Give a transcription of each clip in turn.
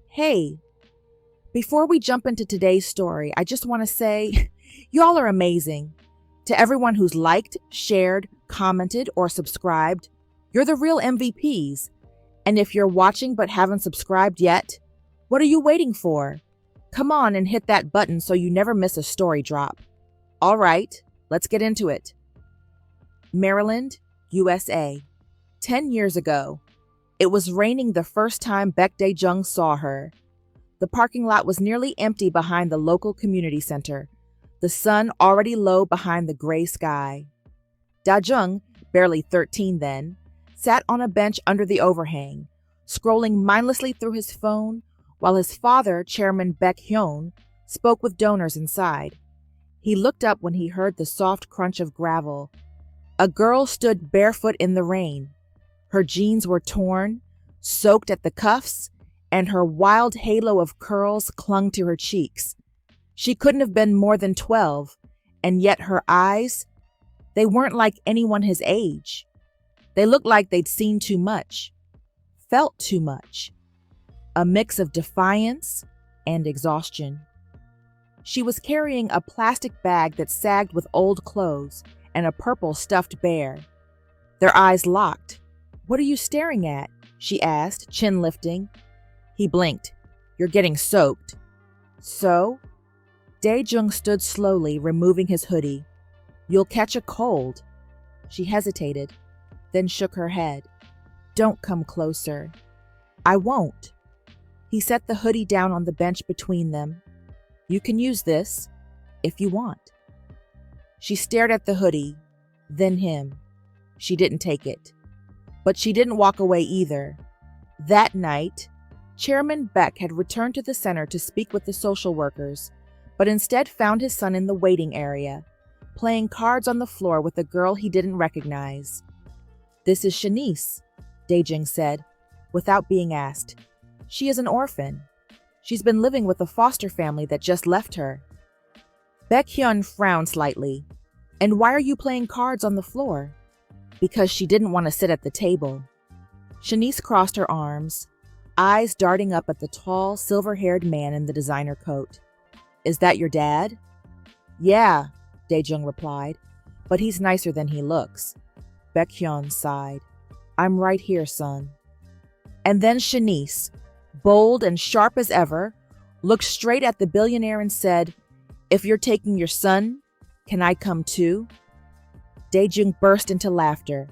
Hey. Before we jump into today's story, I just want to say, y'all are amazing. To everyone who's liked, shared, commented, or subscribed, you're the real MVPs. And if you're watching but haven't subscribed yet, what are you waiting for? Come on and hit that button so you never miss a story drop. All right, let's get into it. Maryland, USA. 10 years ago. It was raining the first time Dae-jung saw her. The parking lot was nearly empty behind the local community center, the sun already low behind the gray sky. Dae-jung, barely 13 then, sat on a bench under the overhang, scrolling mindlessly through his phone while his father, Chairman Baek-hyun, spoke with donors inside. He looked up when he heard the soft crunch of gravel. A girl stood barefoot in the rain. Her jeans were torn, soaked at the cuffs, and her wild halo of curls clung to her cheeks. She couldn't have been more than 12, and yet her eyes, they weren't like anyone his age. They looked like they'd seen too much, felt too much, a mix of defiance and exhaustion. She was carrying a plastic bag that sagged with old clothes and a purple stuffed bear. Their eyes locked. "What are you staring at?" she asked, chin lifting. He blinked. "You're getting soaked." "So?" Dae-jung stood slowly, removing his hoodie. "You'll catch a cold." She hesitated, then shook her head. "Don't come closer." "I won't." He set the hoodie down on the bench between them. "You can use this, if you want." She stared at the hoodie, then him. She didn't take it. But she didn't walk away either. That night, Chairman Beck had returned to the center to speak with the social workers, but instead found his son in the waiting area, playing cards on the floor with a girl he didn't recognize. "This is Shanice," Dae-jung said, without being asked. "She is an orphan. She's been living with a foster family that just left her." Baek-hyun frowned slightly. "And why are you playing cards on the floor?" "Because she didn't want to sit at the table." Shanice crossed her arms, eyes darting up at the tall, silver-haired man in the designer coat. "Is that your dad?" "Yeah," Dae-jung replied, "but he's nicer than he looks." Baek-hyun sighed. "I'm right here, son." And then Shanice, bold and sharp as ever, looked straight at the billionaire and said, "If you're taking your son, can I come too?" Dae-jung burst into laughter.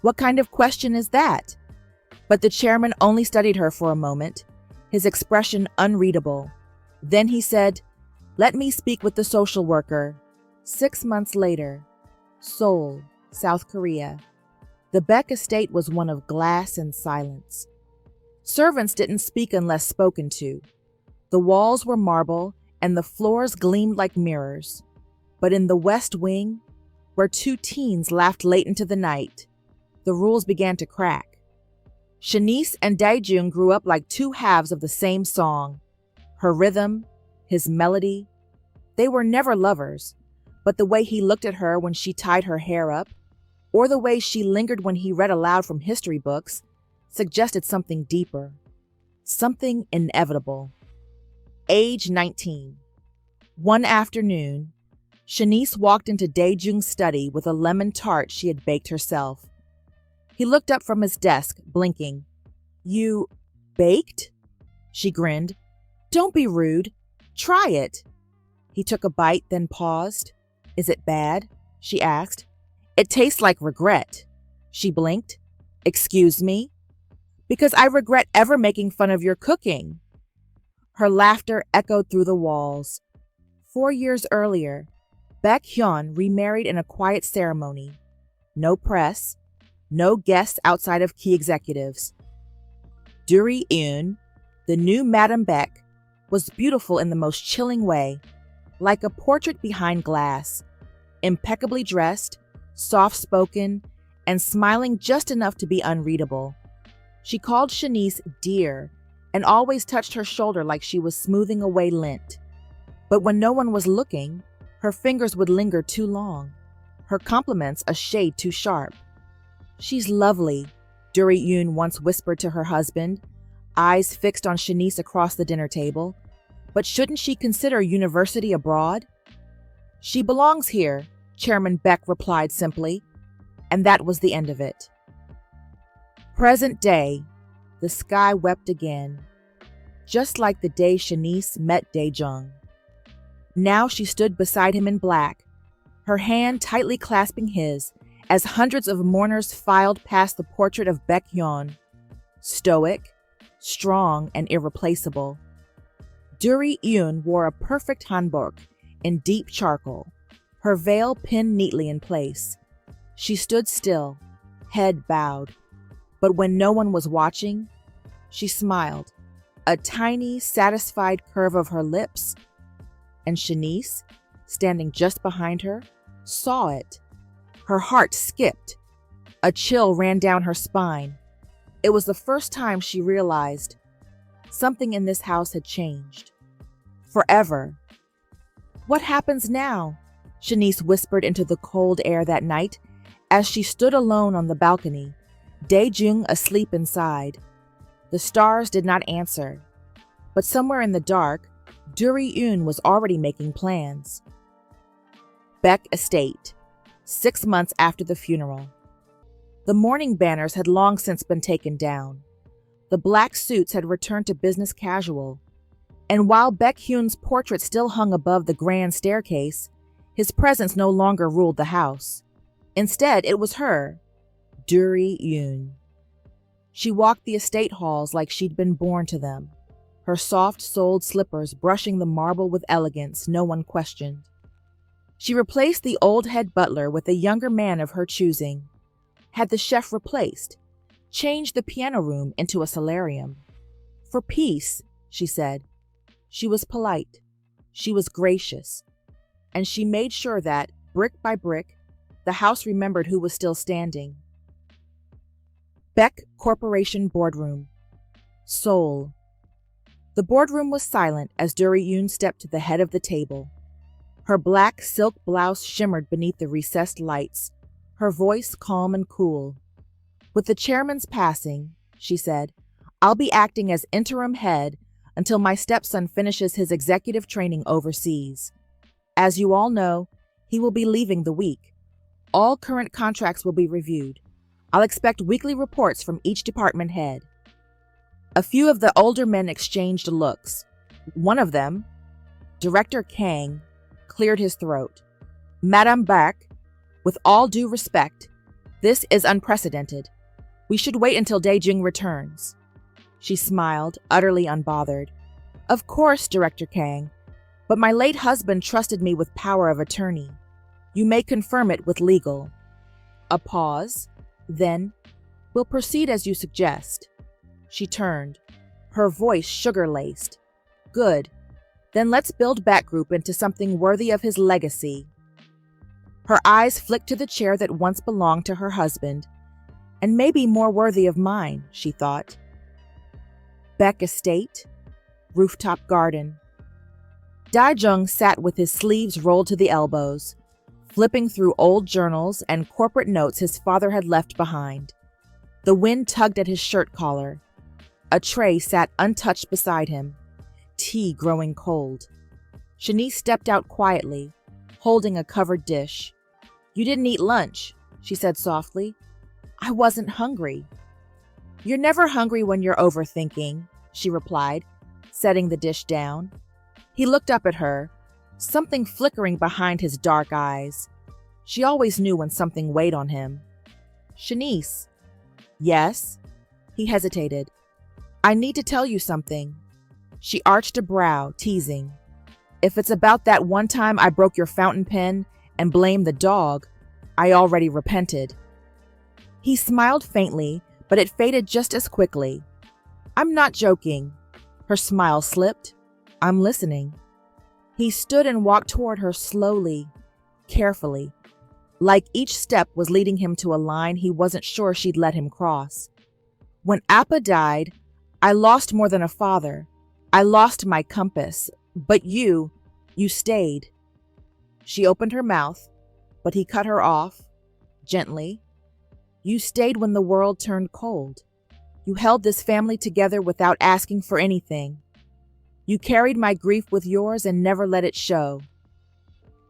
"What kind of question is that?" But the chairman only studied her for a moment, his expression unreadable. Then he said, "Let me speak with the social worker." 6 months later, Seoul, South Korea. The Beck estate was one of glass and silence. Servants didn't speak unless spoken to. The walls were marble and the floors gleamed like mirrors. But in the West Wing, where 2 teens laughed late into the night, the rules began to crack. Shanice and Dae-jung grew up like 2 halves of the same song. Her rhythm, his melody. They were never lovers, but the way he looked at her when she tied her hair up, or the way she lingered when he read aloud from history books, suggested something deeper, something inevitable. Age 19. One afternoon, Shanice walked into Dae-jung's study with a lemon tart she had baked herself. He looked up from his desk, blinking. "You baked?" She grinned. "Don't be rude. Try it." He took a bite, then paused. "Is it bad?" she asked. "It tastes like regret." She blinked. "Excuse me?" "Because I regret ever making fun of your cooking." Her laughter echoed through the walls. 4 years earlier, Baek-hyun remarried in a quiet ceremony. No press, no guests outside of key executives. Duri, the new Madame Beck, was beautiful in the most chilling way, like a portrait behind glass, impeccably dressed, soft-spoken, and smiling just enough to be unreadable. She called Shanice dear and always touched her shoulder like she was smoothing away lint. But when no one was looking, her fingers would linger too long, her compliments a shade too sharp. "She's lovely," Duri once whispered to her husband. eyes fixed on Shanice across the dinner table. But shouldn't she consider university abroad? She belongs here, Chairman Beck replied simply, and that was the end of it. Present day, the sky wept again, just like the day Shanice met Dae-jung. Now she stood beside him in black, her hand tightly clasping his, as hundreds of mourners filed past the portrait of Baek-hyun, stoic, strong, and irreplaceable. Duri-eun wore a perfect hanbok in deep charcoal, her veil pinned neatly in place. She stood still, head bowed, but when no one was watching, she smiled, a tiny, satisfied curve of her lips, and Shanice, standing just behind her, saw it. Her heart skipped. A chill ran down her spine. It was the first time she realized something in this house had changed. Forever. What happens now? Shanice whispered into the cold air that night as she stood alone on the balcony, Dae-jung asleep inside. The stars did not answer, but somewhere in the dark, Duri-eun was already making plans. Beck Estate, 6 months after the funeral. The mourning banners had long since been taken down. The black suits had returned to business casual, and while Baek-hyun's portrait still hung above the grand staircase, his presence no longer ruled the house. Instead, it was her, Duri-eun. She walked the estate halls like she'd been born to them, her soft-soled slippers brushing the marble with elegance no one questioned. She replaced the old head butler with a younger man of her choosing, had the chef replaced, changed the piano room into a solarium. For peace, she said. She was polite, she was gracious, and she made sure that, brick by brick, the house remembered who was still standing. Beck Corporation Boardroom, Seoul. The boardroom was silent as Duri-eun stepped to the head of the table. Her black silk blouse shimmered beneath the recessed lights, her voice calm and cool. With the chairman's passing, she said, I'll be acting as interim head until my stepson finishes his executive training overseas. As you all know, he will be leaving the week. All current contracts will be reviewed. I'll expect weekly reports from each department head. A few of the older men exchanged looks. One of them, Director Kang, cleared his throat. Madame Beck, with all due respect, this is unprecedented. We should wait until Dae-jung returns. She smiled, utterly unbothered. Of course, Director Kang, but my late husband trusted me with power of attorney. You may confirm it with legal. A pause. Then, we'll proceed as you suggest. She turned, her voice sugar-laced. Good. Then let's build Bat Group into something worthy of his legacy. Her eyes flicked to the chair that once belonged to her husband, and maybe more worthy of mine, she thought. Beck Estate, rooftop garden. Dae-jung sat with his sleeves rolled to the elbows, flipping through old journals and corporate notes his father had left behind. The wind tugged at his shirt collar. A tray sat untouched beside him, tea growing cold. Shanice stepped out quietly, holding a covered dish. You didn't eat lunch, she said softly. I wasn't hungry. You're never hungry when you're overthinking, she replied, setting the dish down. He looked up at her, something flickering behind his dark eyes. She always knew when something weighed on him. Shanice. Yes? He hesitated. I need to tell you something. She arched a brow, teasing. If it's about that one time I broke your fountain pen and blamed the dog, I already repented. He smiled faintly, but it faded just as quickly. I'm not joking. Her smile slipped. I'm listening. He stood and walked toward her slowly, carefully, like each step was leading him to a line he wasn't sure she'd let him cross. When Appa died, I lost more than a father. I lost my compass, but you stayed. She opened her mouth, but he cut her off, gently. You stayed when the world turned cold. You held this family together without asking for anything. You carried my grief with yours and never let it show.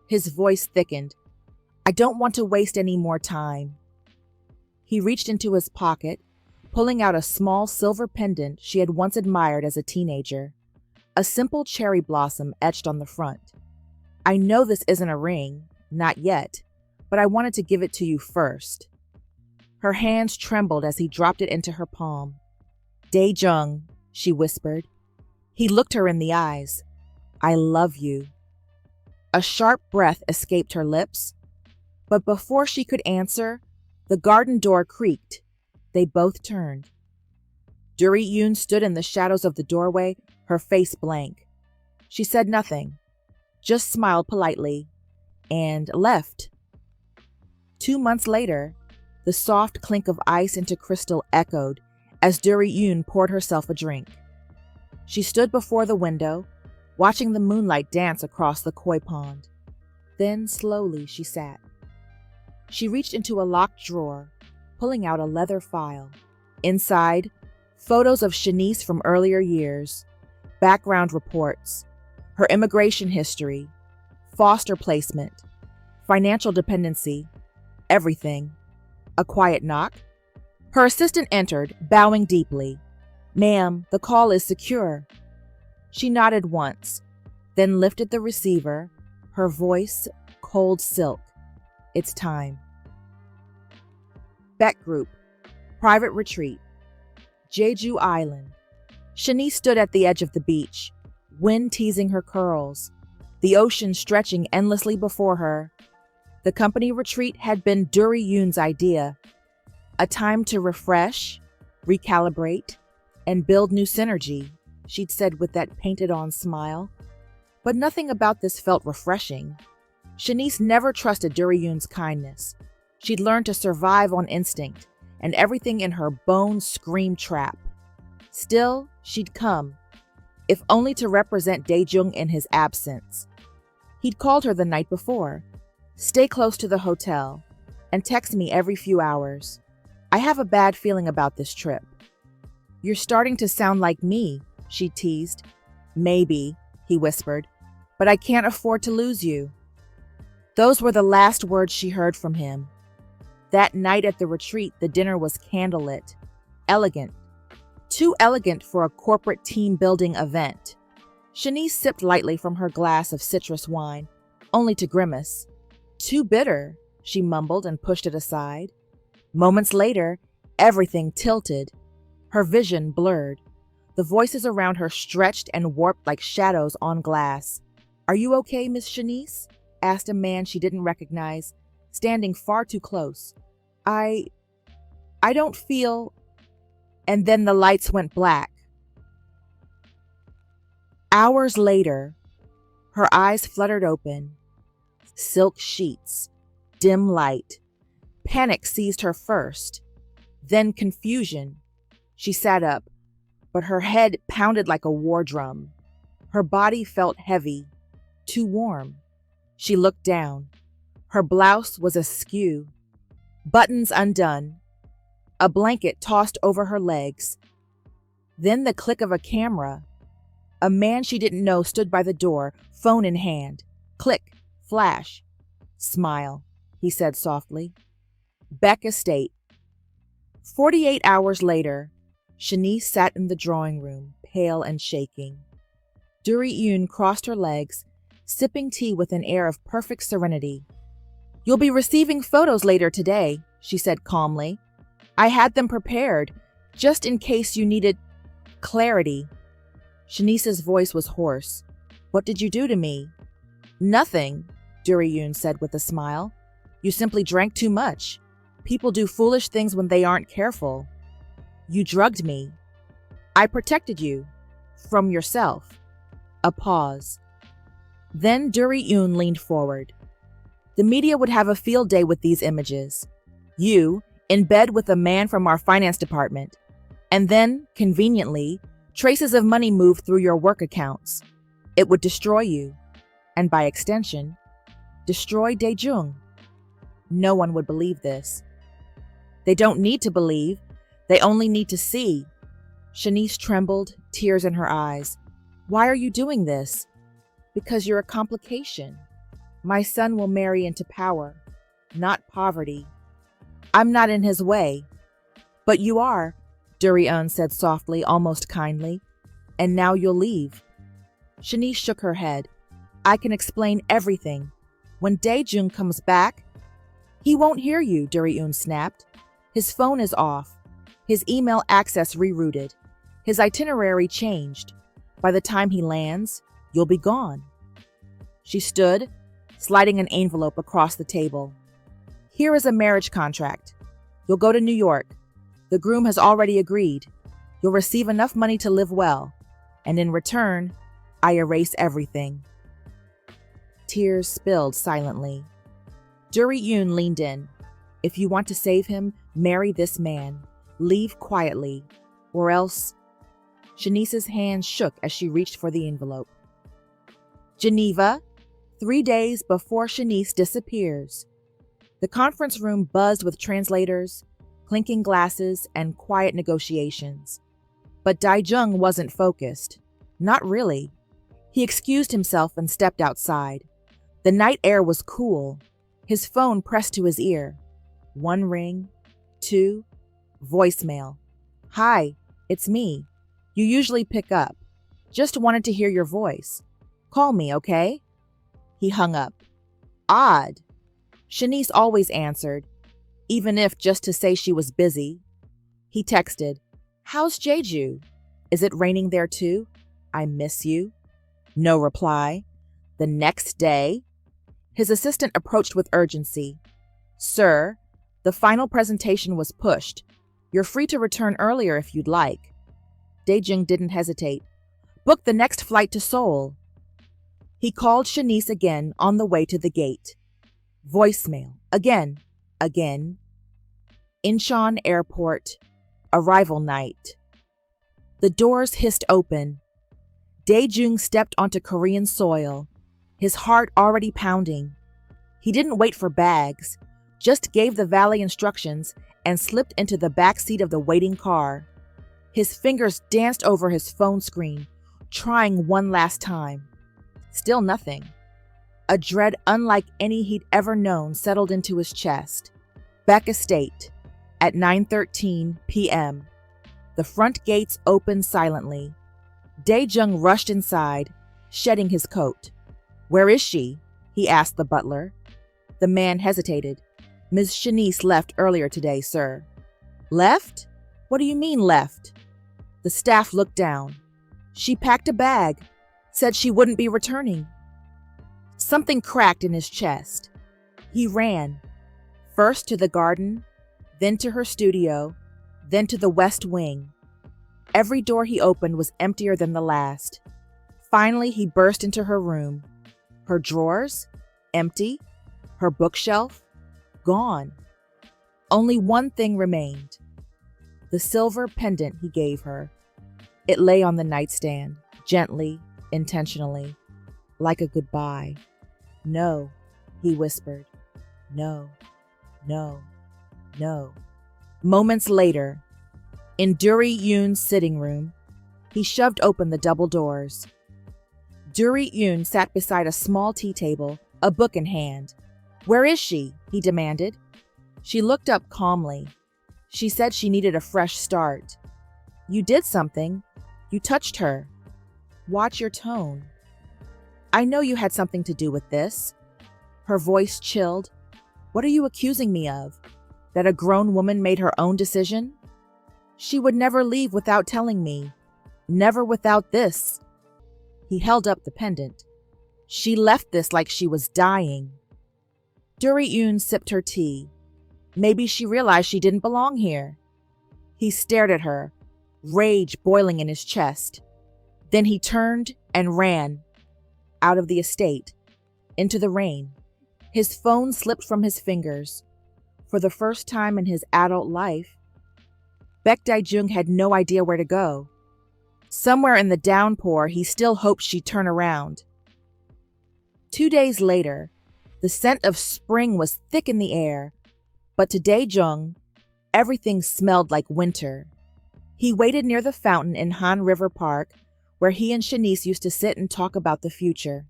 His voice thickened. I don't want to waste any more time. He reached into his pocket, pulling out a small silver pendant she had once admired as a teenager, a simple cherry blossom etched on the front. I know this isn't a ring, not yet, but I wanted to give it to you first. Her hands trembled as he dropped it into her palm. Dae-jung, she whispered. He looked her in the eyes. I love you. A sharp breath escaped her lips, but before she could answer, the garden door creaked. They both turned. Duri stood in the shadows of the doorway, her face blank. She said nothing, just smiled politely, and left. 2 months later, the soft clink of ice into crystal echoed as Duri poured herself a drink. She stood before the window, watching the moonlight dance across the koi pond. Then slowly she sat. She reached into a locked drawer, pulling out a leather file. Inside, photos of Shanice from earlier years, background reports, her immigration history, foster placement, financial dependency, everything. A quiet knock. Her assistant entered, bowing deeply. Ma'am, the call is secure. She nodded once, then lifted the receiver, her voice cold silk. It's time. Beck Group, private retreat, Jeju Island. Shanice stood at the edge of the beach, wind teasing her curls, the ocean stretching endlessly before her. The company retreat had been Duri-yoon's idea, a time to refresh, recalibrate, and build new synergy, she'd said with that painted-on smile. But nothing about this felt refreshing. Shanice never trusted Duri-yoon's kindness. She'd learned to survive on instinct, and everything in her bones screamed trap. Still, she'd come, if only to represent Dae-jung in his absence. He'd called her the night before. Stay close to the hotel, and text me every few hours. I have a bad feeling about this trip. You're starting to sound like me, she teased. Maybe, he whispered, but I can't afford to lose you. Those were the last words she heard from him. That night at the retreat, the dinner was candlelit, elegant. Too elegant for a corporate team-building event. Shanice sipped lightly from her glass of citrus wine, only to grimace. Too bitter, she mumbled and pushed it aside. Moments later, everything tilted. Her vision blurred. The voices around her stretched and warped like shadows on glass. Are you okay, Miss Shanice? Asked a man she didn't recognize, standing far too close. I don't feel... And then the lights went black. Hours later, her eyes fluttered open. Silk sheets, dim light. Panic seized her first, then confusion. She sat up, but her head pounded like a war drum. Her body felt heavy, too warm. She looked down. Her blouse was askew, buttons undone, a blanket tossed over her legs. Then the click of a camera. A man she didn't know stood by the door, phone in hand. Click, flash. Smile, he said softly. Beck Estate. 48 hours later, Shanice sat in the drawing room, pale and shaking. Duri crossed her legs, sipping tea with an air of perfect serenity. You'll be receiving photos later today, she said calmly. I had them prepared, just in case you needed clarity. Shanice's voice was hoarse. What did you do to me? Nothing, Duri said with a smile. You simply drank too much. People do foolish things when they aren't careful. You drugged me. I protected you. From yourself. A pause. Then Duri leaned forward. The media would have a field day with these images. You, in bed with a man from our finance department. And then, conveniently, traces of money moved through your work accounts. It would destroy you. And by extension, destroy Dae-jung. No one would believe this. They don't need to believe. They only need to see. Shanice trembled, tears in her eyes. Why are you doing this? Because you're a complication. My son will marry into power, not poverty. I'm not in his way. But you are, Duri said softly, almost kindly. And now you'll leave. Shanice shook her head. I can explain everything. When Dae-jung comes back, he won't hear you, Duri snapped. His phone is off. His email access rerouted. His itinerary changed. By the time he lands, you'll be gone. She stood, sliding an envelope across the table. Here is a marriage contract. You'll go to New York. The groom has already agreed. You'll receive enough money to live well. And in return, I erase everything. Tears spilled silently. Duri leaned in. If you want to save him, marry this man. Leave quietly, or else... Shanice's hand shook as she reached for the envelope. Geneva, 3 days before Shanice disappears. The conference room buzzed with translators, clinking glasses, and quiet negotiations. But Dae-jung wasn't focused. Not really. He excused himself and stepped outside. The night air was cool. His phone pressed to his ear. 1 ring, 2, voicemail. Hi, it's me. You usually pick up. Just wanted to hear your voice. Call me, okay? He hung up. Odd. Shanice always answered, even if just to say she was busy. He texted, How's Jeju? Is it raining there too? I miss you. No reply. The next day, his assistant approached with urgency. Sir, the final presentation was pushed. You're free to return earlier if you'd like. Dae-jung didn't hesitate. Book the next flight to Seoul. He called Shanice again on the way to the gate. Voicemail. Again. Incheon Airport. Arrival night. The doors hissed open. Dae-jung stepped onto Korean soil, his heart already pounding. He didn't wait for bags, just gave the valet instructions and slipped into the back seat of the waiting car. His fingers danced over his phone screen, trying one last time. Still nothing. A dread unlike any he'd ever known settled into his chest. Beck Estate, at 9:13 p.m. The front gates opened silently. Dae-jung rushed inside, shedding his coat. Where is she? He asked the butler. The man hesitated. Ms. Shanice left earlier today, sir. Left? What do you mean left? The staff looked down. She packed a bag, said she wouldn't be returning. Something cracked in his chest. He ran, first to the garden, then to her studio, then to the west wing. Every door he opened was emptier than the last. Finally, he burst into her room. Her drawers, empty. Her bookshelf, gone. Only one thing remained. The silver pendant he gave her. It lay on the nightstand, gently, intentionally, like a goodbye. No, he whispered. No, no, no. Moments later, in Duri-yoon's sitting room, he shoved open the double doors. Duri-yoon sat beside a small tea table, a book in hand. Where is she? He demanded. She looked up calmly. She said she needed a fresh start. You did something. You touched her. Watch your tone. I know you had something to do with this. Her voice chilled. What are you accusing me of? That a grown woman made her own decision? She would never leave without telling me. Never without this. He held up the pendant. She left this like she was dying. Duri-yoon sipped her tea. Maybe she realized she didn't belong here. He stared at her, rage boiling in his chest. Then he turned and ran, out of the estate, into the rain. His phone slipped from his fingers. For the first time in his adult life, Baek Dae-jung had no idea where to go. Somewhere in the downpour, he still hoped she'd turn around. 2 days later, the scent of spring was thick in the air, but to Dae-jung, Everything smelled like winter. He waited near the fountain in Han River Park, where he and Shanice used to sit and talk about the future.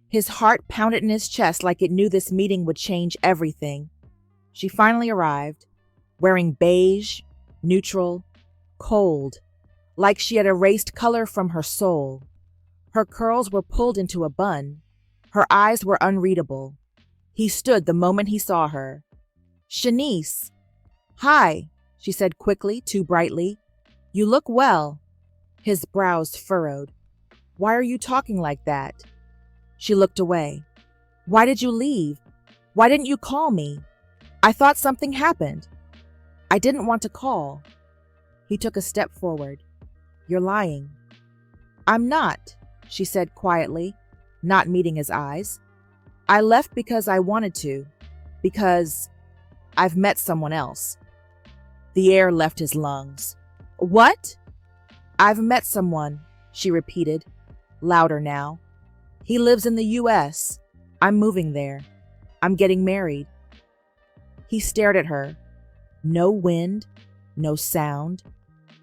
His heart pounded in his chest like it knew this meeting would change everything. She finally arrived, wearing beige, neutral, cold, like she had erased color from her soul. Her curls were pulled into a bun. Her eyes were unreadable. He stood the moment he saw her. "Shanice!" "Hi," she said quickly, too brightly. "You look well." His brows furrowed. "Why are you talking like that?" She looked away. "Why did you leave? Why didn't you call me? I thought something happened." "I didn't want to call." He took a step forward. "You're lying." "I'm not," she said quietly, not meeting his eyes. "I left because I wanted to, because I've met someone else." The air left his lungs. "What?" "I've met someone," she repeated, louder now. "He lives in the U.S. I'm moving there. I'm getting married." He stared at her. No wind, no sound,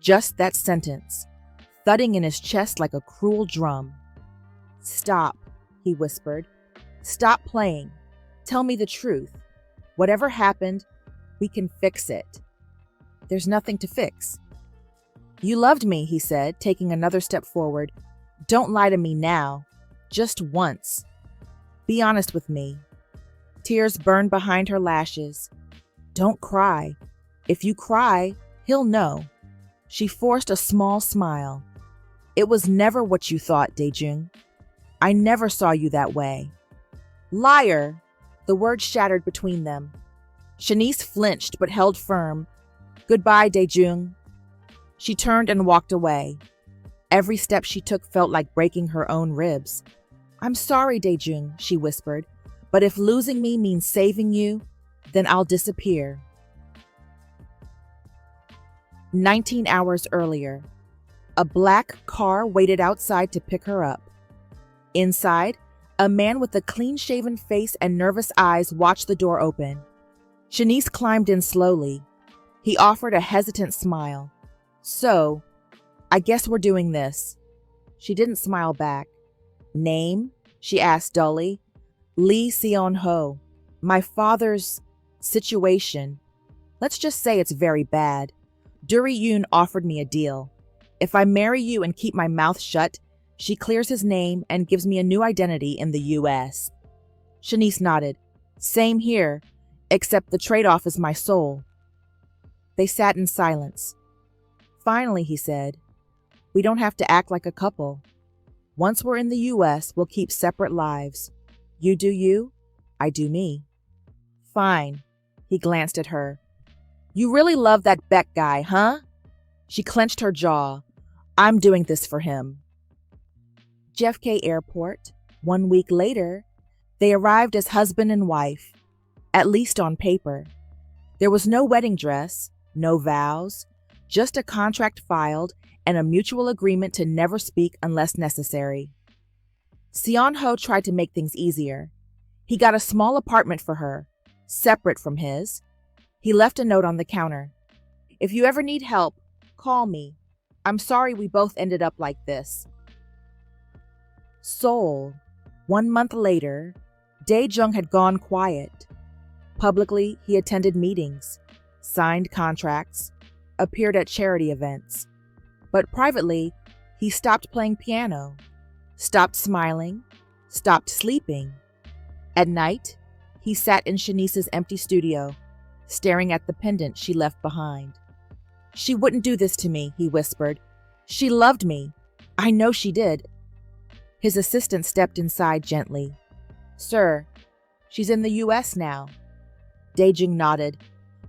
just that sentence, thudding in his chest like a cruel drum. "Stop," he whispered. "Stop playing. Tell me the truth. Whatever happened, we can fix it." "There's nothing to fix." "You loved me," he said, taking another step forward. "Don't lie to me now. Just once. Be honest with me." Tears burned behind her lashes. "Don't cry. If you cry, he'll know." She forced a small smile. "It was never what you thought, Dae-jung. I never saw you that way." "Liar!" The word shattered between them. Shanice flinched but held firm. "Goodbye, Dae-jung." She turned and walked away. Every step she took felt like breaking her own ribs. "I'm sorry, Dae-jung," she whispered, "but if losing me means saving you, then I'll disappear." 19 hours earlier, a black car waited outside to pick her up. Inside, a man with a clean-shaven face and nervous eyes watched the door open. Chenise climbed in slowly. He offered a hesitant smile. "So, I guess we're doing this." She didn't smile back. "Name?" she asked dully. "Lee Seon-ho. My father's situation. Let's just say it's very bad. Duri offered me a deal. If I marry you and keep my mouth shut, she clears his name and gives me a new identity in the U.S. Shanice nodded. "Same here, except the trade-off is my soul." They sat in silence. Finally, he said, "We don't have to act like a couple. Once we're in the U.S., we'll keep separate lives. You do you, I do me." "Fine." He glanced at her. "You really love that Beck guy, huh?" She clenched her jaw. "I'm doing this for him." JFK Airport. 1 week later, they arrived as husband and wife, at least on paper. There was no wedding dress, no vows, just a contract filed and a mutual agreement to never speak unless necessary. Seon-ho tried to make things easier. He got a small apartment for her, separate from his. He left a note on the counter. "If you ever need help, call me. I'm sorry we both ended up like this." Seoul. 1 month later, Dae-jung had gone quiet. Publicly, he attended meetings, signed contracts, appeared at charity events. But privately, he stopped playing piano, stopped smiling, stopped sleeping. At night, he sat in Shanice's empty studio, staring at the pendant she left behind. "She wouldn't do this to me," he whispered. "She loved me. I know she did." His assistant stepped inside gently. "Sir, she's in the U.S. now." Dae-jung nodded.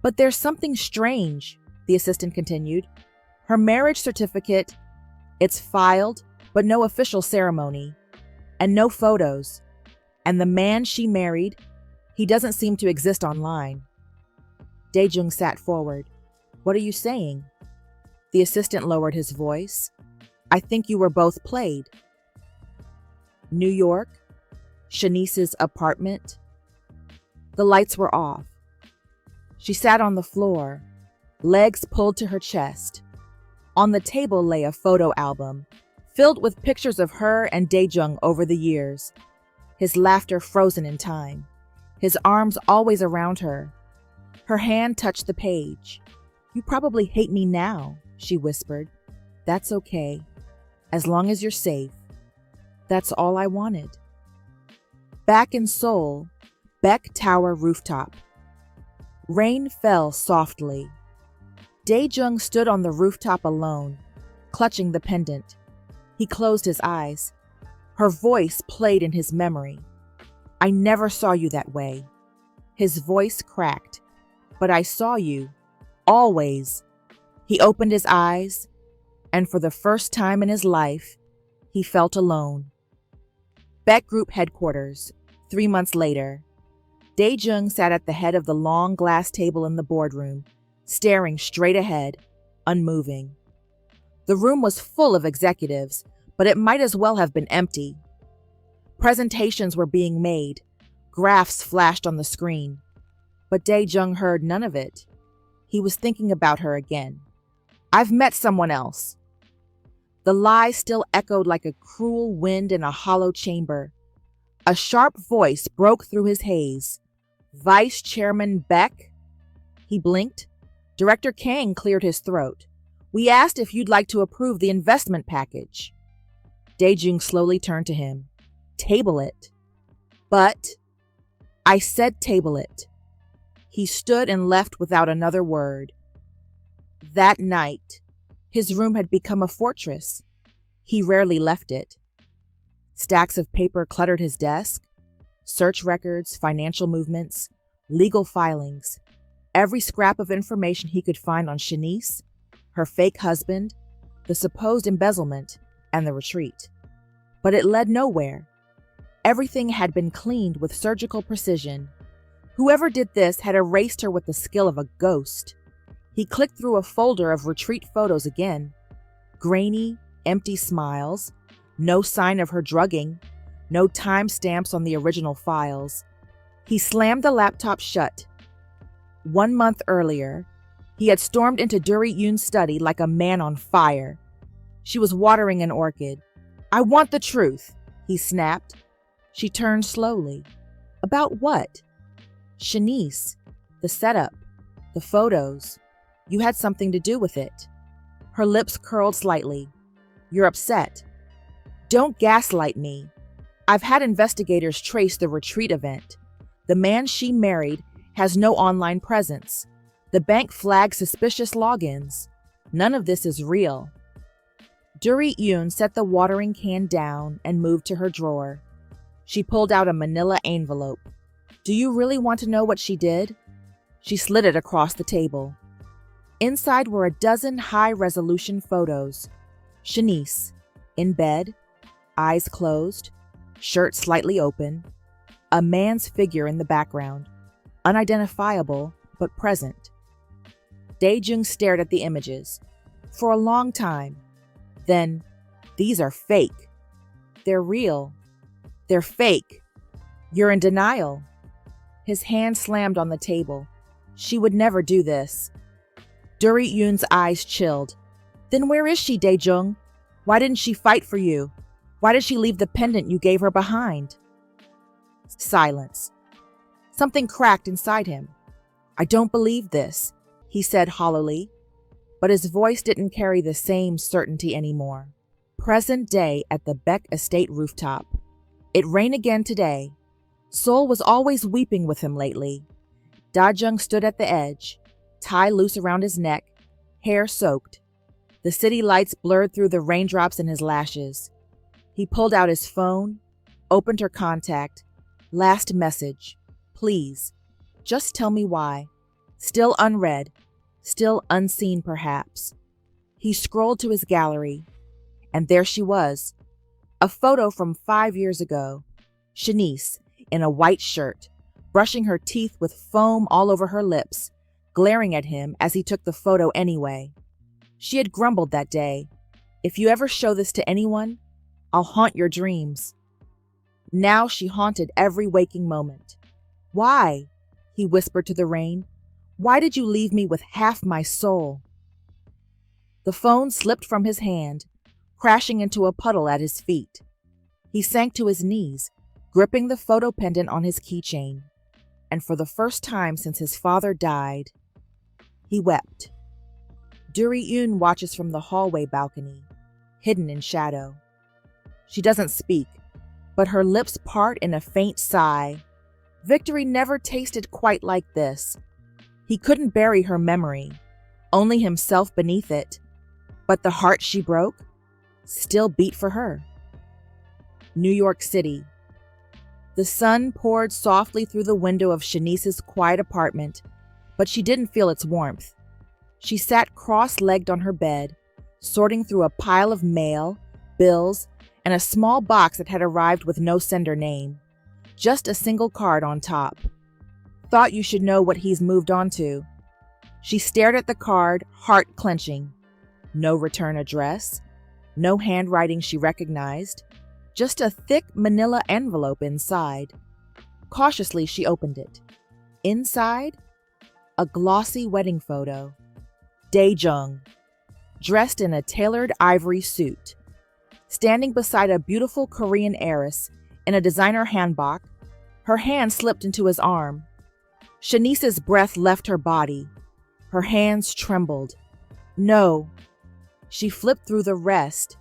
"But there's something strange," the assistant continued. "Her marriage certificate, it's filed, but no official ceremony, and no photos. And the man she married, he doesn't seem to exist online." Dae-jung sat forward. "What are you saying?" The assistant lowered his voice. "I think you were both played." New York, Shanice's apartment. The lights were off. She sat on the floor, legs pulled to her chest. On the table lay a photo album, filled with pictures of her and Dae-jung over the years, his laughter frozen in time, his arms always around her. Her hand touched the page. "You probably hate me now," she whispered. "That's okay, as long as you're safe. That's all I wanted." Back in Seoul, Baek Tower rooftop. Rain fell softly. Dae-jung stood on the rooftop alone, clutching the pendant. He closed his eyes. Her voice played in his memory. "I never saw you that way." His voice cracked. "But I saw you. Always." He opened his eyes, and for the first time in his life, he felt alone. Baek Group headquarters, 3 months later. Dae-jung sat at the head of the long glass table in the boardroom, staring straight ahead, unmoving. The room was full of executives, but it might as well have been empty. Presentations were being made, graphs flashed on the screen, but Dae-jung heard none of it. He was thinking about her again. "I've met someone else." The lie still echoed like a cruel wind in a hollow chamber. A sharp voice broke through his haze. "Vice Chairman Baek?" He blinked. Director Kang cleared his throat. "We asked if you'd like to approve the investment package." Dae-jung slowly turned to him. "Table it." "But..." "I said table it." He stood and left without another word. That night, his room had become a fortress. He rarely left it. Stacks of paper cluttered his desk. Search records, financial movements, legal filings, every scrap of information he could find on Shanice, her fake husband, the supposed embezzlement, and the retreat. But it led nowhere. Everything had been cleaned with surgical precision. Whoever did this had erased her with the skill of a ghost. He clicked through a folder of retreat photos again. Grainy, empty smiles, no sign of her drugging, no timestamps on the original files. He slammed the laptop shut. 1 month earlier, he had stormed into Duri-yoon's study like a man on fire. She was watering an orchid. "I want the truth," he snapped. She turned slowly. "About what?" "Shanice, the setup, the photos. You had something to do with it." Her lips curled slightly. "You're upset." "Don't gaslight me. I've had investigators trace the retreat event. The man she married has no online presence. The bank flagged suspicious logins. None of this is real." Duri-yoon set the watering can down and moved to her drawer. She pulled out a manila envelope. "Do you really want to know what she did?" She slid it across the table. Inside were a dozen high-resolution photos. Shanice, in bed, eyes closed, shirt slightly open, a man's figure in the background, unidentifiable but present. Dae-jung stared at the images for a long time. Then, "These are fake." "They're real." "They're fake." "You're in denial." His hand slammed on the table. She would never do this. Duri-yoon's eyes chilled. "Then where is she, Dae-jung? Why didn't she fight for you? Why did she leave the pendant you gave her behind?" Silence. Something cracked inside him. "I don't believe this," he said hollowly, but his voice didn't carry the same certainty anymore. Present day at the Baek estate rooftop. It rained again today. Seoul was always weeping with him lately. Dae-jung stood at the edge, tie loose around his neck, hair soaked. The city lights blurred through the raindrops in his lashes. He pulled out his phone, opened her contact. Last message. "Please, just tell me why." Still unread, still unseen perhaps. He scrolled to his gallery, and there she was. A photo from 5 years ago. Shanice, in a white shirt, brushing her teeth with foam all over her lips, glaring at him as he took the photo anyway. She had grumbled that day, "If you ever show this to anyone, I'll haunt your dreams." Now she haunted every waking moment. "Why?" he whispered to the rain. Why did you leave me with half my soul? The phone slipped from his hand, crashing into a puddle at his feet. He sank to his knees, gripping the photo pendant on his keychain. And for the first time since his father died, he wept. Duri-eun watches from the hallway balcony, hidden in shadow. She doesn't speak, but her lips part in a faint sigh. Victory never tasted quite like this. He couldn't bury her memory, only himself beneath it. But the heart she broke still beat for her. New York City. The sun poured softly through the window of Shanice's quiet apartment, but she didn't feel its warmth. She sat cross-legged on her bed, sorting through a pile of mail, bills, and a small box that had arrived with no sender name. Just a single card on top. Thought you should know what he's moved on to. She stared at the card, heart clenching. No return address, no handwriting she recognized, just a thick manila envelope inside. Cautiously, she opened it. Inside, a glossy wedding photo. Dae-jung, dressed in a tailored ivory suit, standing beside a beautiful Korean heiress in a designer hanbok. Her hand slipped into his arm. Shanice's breath left her body. Her hands trembled. No. She flipped through the rest.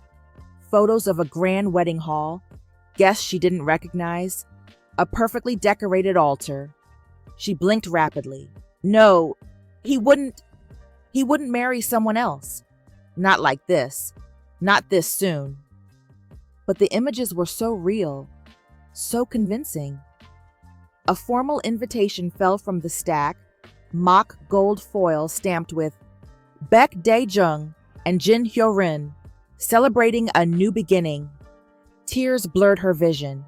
Photos of a grand wedding hall, guests she didn't recognize, a perfectly decorated altar. She blinked rapidly. No, he wouldn't marry someone else. Not like this. Not this soon. But the images were so real, so convincing. A formal invitation fell from the stack, mock gold foil stamped with Baek Dae-jung and Jin Hyo-rin, celebrating a new beginning. Tears blurred her vision.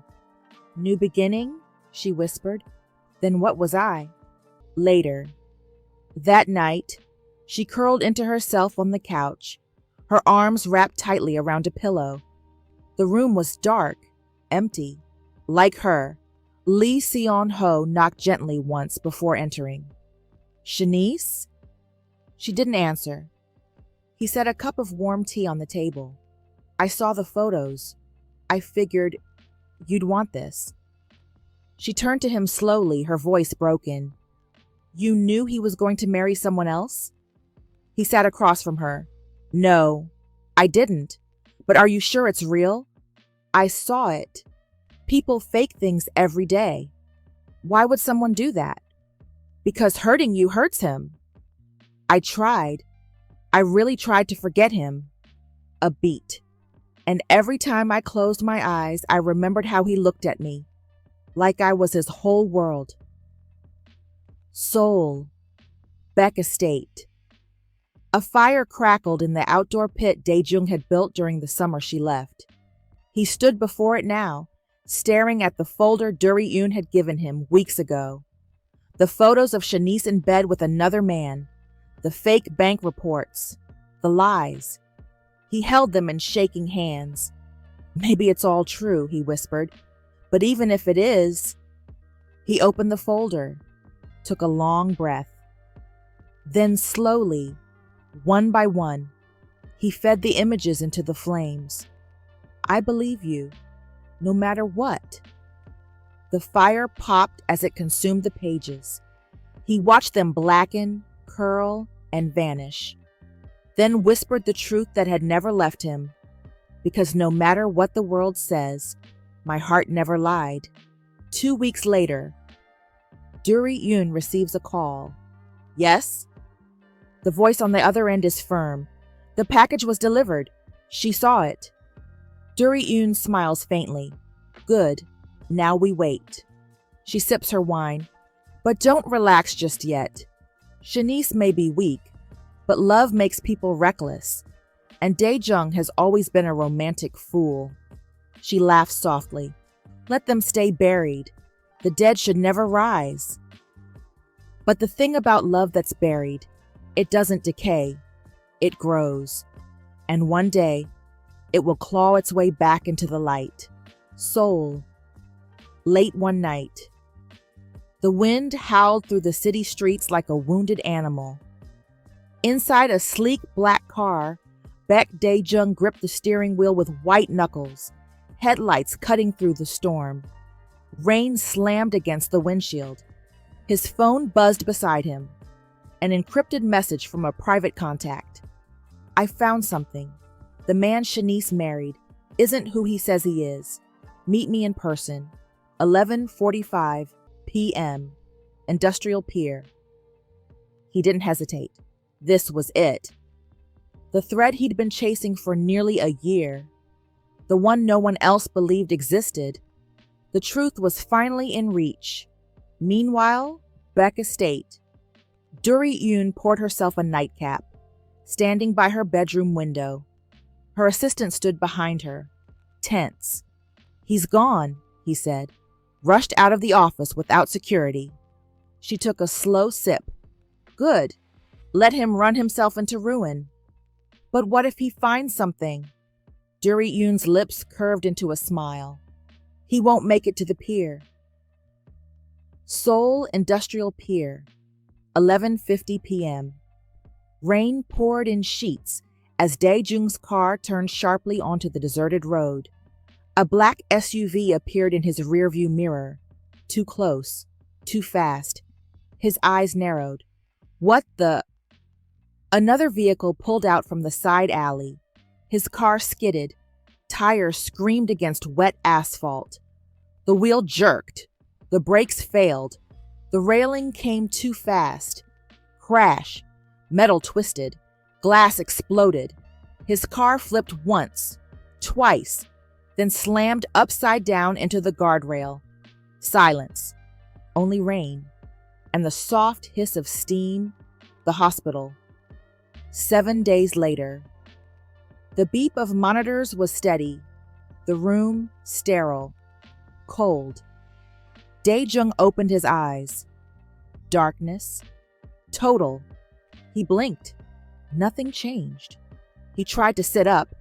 New beginning? She whispered. Then what was I? Later. That night, she curled into herself on the couch, her arms wrapped tightly around a pillow. The room was dark, empty. Like her, Lee Seon-ho knocked gently once before entering. Shanice? She didn't answer. He set a cup of warm tea on the table. I saw the photos. I figured you'd want this. She turned to him slowly, her voice broken. You knew he was going to marry someone else? He sat across from her. No, I didn't. But are you sure it's real? I saw it. People fake things every day. Why would someone do that? Because hurting you hurts him. I tried. I really tried to forget him. A beat. And every time I closed my eyes, I remembered how he looked at me. Like I was his whole world. Seoul. Beck Estate. A fire crackled in the outdoor pit Dae-jung had built during the summer she left. He stood before it now, staring at the folder Duri-eun had given him weeks ago. The photos of Shanice in bed with another man, the fake bank reports, the lies. He held them in shaking hands. Maybe it's all true, he whispered. But even if it is... He opened the folder, took a long breath. Then slowly, one by one, he fed the images into the flames. I believe you, no matter what. The fire popped as it consumed the pages. He watched them blacken, curl, and vanish. Then whispered the truth that had never left him. Because no matter what the world says, my heart never lied. 2 weeks later, Duri-eun receives a call. Yes? The voice on the other end is firm. The package was delivered. She saw it. Duri-eun smiles faintly. Good. Now we wait. She sips her wine. But don't relax just yet. Shanice may be weak, but love makes people reckless. And Dae-jung has always been a romantic fool. She laughs softly. Let them stay buried. The dead should never rise. But the thing about love that's buried, it doesn't decay. It grows. And one day, it will claw its way back into the light. Seoul. Late one night. The wind howled through the city streets like a wounded animal. Inside a sleek black car, Dae-jung gripped the steering wheel with white knuckles, headlights cutting through the storm. Rain slammed against the windshield. His phone buzzed beside him. An encrypted message from a private contact. I found something. The man Shanice married isn't who he says he is. Meet me in person. 11:45 p.m. Industrial Pier. He didn't hesitate. This was it. The thread he'd been chasing for nearly a year. The one no one else believed existed. The truth was finally in reach. Meanwhile, Baek Estate. Duri poured herself a nightcap, standing by her bedroom window. Her assistant stood behind her, tense. He's gone, he said, rushed out of the office without security. She took a slow sip. Good. Let him run himself into ruin. But what if he finds something? Duri-yoon's lips curved into a smile. He won't make it to the pier. Seoul Industrial Pier, 11:50 p.m. Rain poured in sheets as Dae-jung's car turned sharply onto the deserted road. A black SUV appeared in his rearview mirror. Too close, too fast. His eyes narrowed. What the? Another vehicle pulled out from the side alley. His car skidded. Tires screamed against wet asphalt. The wheel jerked. The brakes failed. The railing came too fast. Crash. Metal twisted. Glass exploded. His car flipped once, twice, then slammed upside down into the guardrail. Silence. Only rain. And the soft hiss of steam. The hospital. 7 days later. The beep of monitors was steady. The room sterile. Cold. Dae-jung opened his eyes. Darkness. Total. He blinked. Nothing changed. He tried to sit up,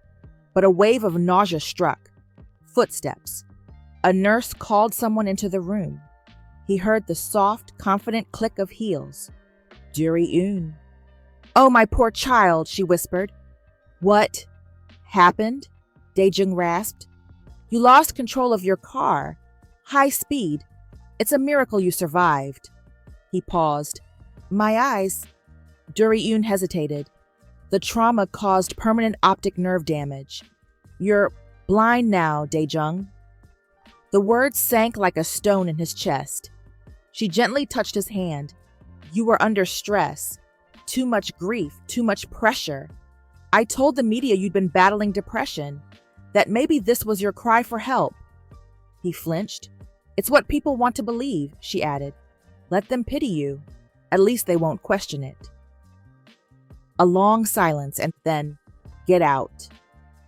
but a wave of nausea struck. Footsteps. A nurse called someone into the room. He heard the soft, confident click of heels. Duri-yoon. Oh, my poor child, she whispered. What happened? Dae-jung rasped. You lost control of your car. High speed. It's a miracle you survived. He paused. My eyes. Duri-yoon hesitated. The trauma caused permanent optic nerve damage. You're blind now, Dae-jung. The words sank like a stone in his chest. She gently touched his hand. You were under stress. Too much grief, too much pressure. I told the media you'd been battling depression, that maybe this was your cry for help. He flinched. It's what people want to believe, she added. Let them pity you. At least they won't question it. A long silence and then, get out.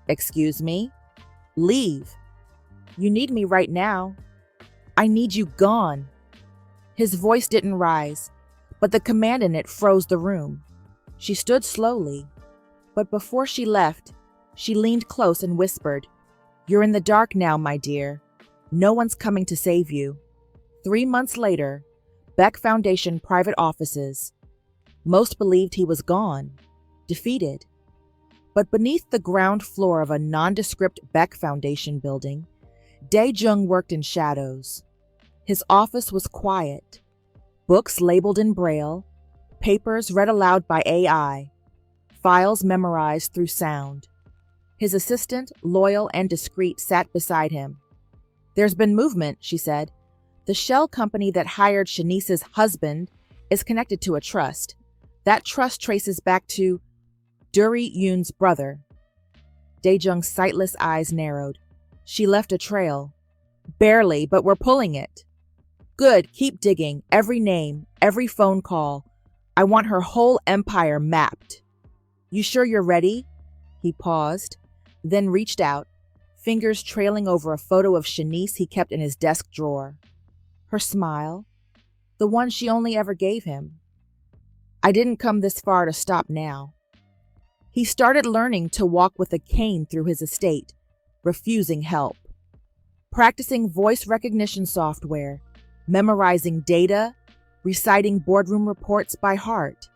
Excuse me? Leave. You need me right now. I need you gone. His voice didn't rise, but the command in it froze the room. She stood slowly, but before she left, she leaned close and whispered, You're in the dark now, my dear. No one's coming to save you. 3 months later, Beck Foundation private offices. Most believed he was gone, defeated. But beneath the ground floor of a nondescript Beck Foundation building, Dae-jung worked in shadows. His office was quiet. Books labeled in Braille, papers read aloud by AI, files memorized through sound. His assistant, loyal and discreet, sat beside him. There's been movement, she said. The shell company that hired Shanice's husband is connected to a trust. That trust traces back to Duri-yoon's brother. Dae-jung's sightless eyes narrowed. She left a trail. Barely, but we're pulling it. Good, keep digging. Every name, every phone call. I want her whole empire mapped. You sure you're ready? He paused, then reached out, fingers trailing over a photo of Shanice he kept in his desk drawer. Her smile, the one she only ever gave him. I didn't come this far to stop now. He started learning to walk with a cane through his estate, refusing help. Practicing voice recognition software, memorizing data, reciting boardroom reports by heart,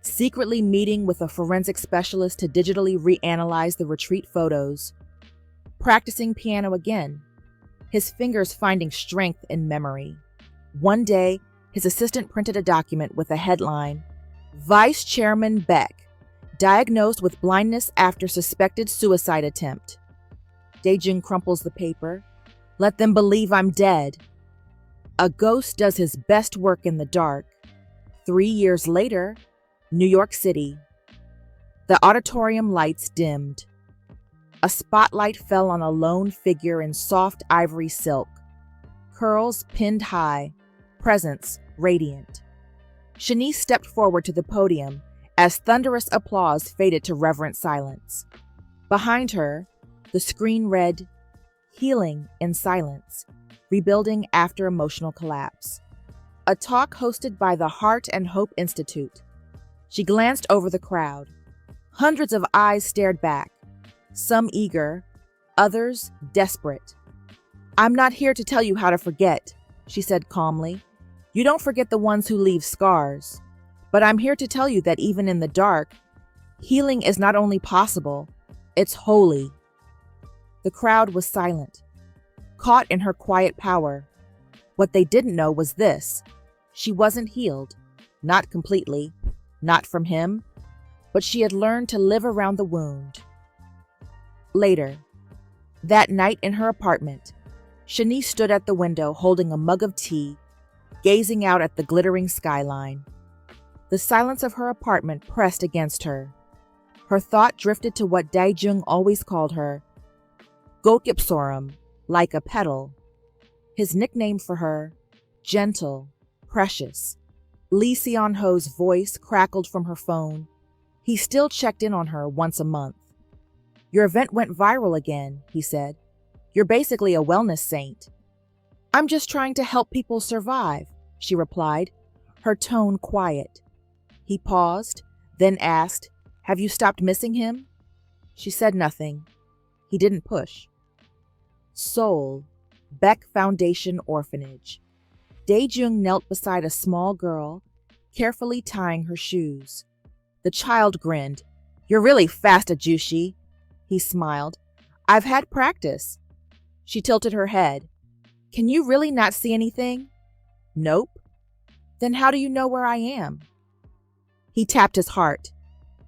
secretly meeting with a forensic specialist to digitally reanalyze the retreat photos, practicing piano again, his fingers finding strength in memory. One day, his assistant printed a document with a headline, Vice Chairman Beck, diagnosed with blindness after suspected suicide attempt. Dae-jung crumples the paper. Let them believe I'm dead. A ghost does his best work in the dark. 3 years later, New York City. The auditorium lights dimmed. A spotlight fell on a lone figure in soft ivory silk, curls pinned high, presence radiant. Shanice stepped forward to the podium as thunderous applause faded to reverent silence. Behind her, the screen read, Healing in Silence, Rebuilding After Emotional Collapse. A talk hosted by the Heart and Hope Institute. She glanced over the crowd. Hundreds of eyes stared back, some eager, others desperate. I'm not here to tell you how to forget, she said calmly. You don't forget the ones who leave scars. But I'm here to tell you that even in the dark, healing is not only possible, it's holy. The crowd was silent, caught in her quiet power. What they didn't know was this. She wasn't healed, not completely, not from him, but she had learned to live around the wound. Later, that night in her apartment, Shanice stood at the window holding a mug of tea, gazing out at the glittering skyline. The silence of her apartment pressed against her. Her thought drifted to what Dae-jung always called her, Gokipsorum, like a petal. His nickname for her, gentle, precious. Lee Seon-ho's voice crackled from her phone. He still checked in on her once a month. Your event went viral again, he said. You're basically a wellness saint. I'm just trying to help people survive, she replied, her tone quiet. He paused, then asked, Have you stopped missing him? She said nothing. He didn't push. Seoul, Beck Foundation Orphanage. Dae-jung knelt beside a small girl, carefully tying her shoes. The child grinned. You're really fast, Ajushi. He smiled. I've had practice. She tilted her head. Can you really not see anything? Nope. Then how do you know where I am? He tapped his heart.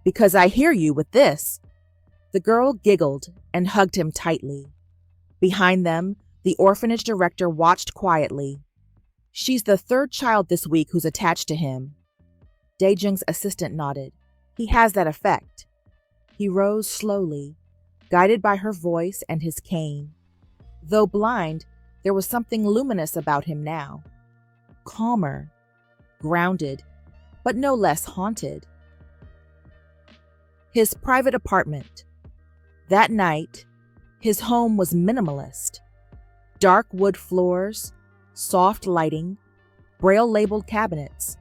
Because I hear you with this. The girl giggled and hugged him tightly. Behind them, the orphanage director watched quietly. She's the third child this week who's attached to him. Dae-jung's assistant nodded. He has that effect. He rose slowly, guided by her voice and his cane. Though blind, there was something luminous about him now. Calmer, grounded, but no less haunted. His private apartment. That night, his home was minimalist. Dark wood floors, soft lighting, braille-labeled cabinets.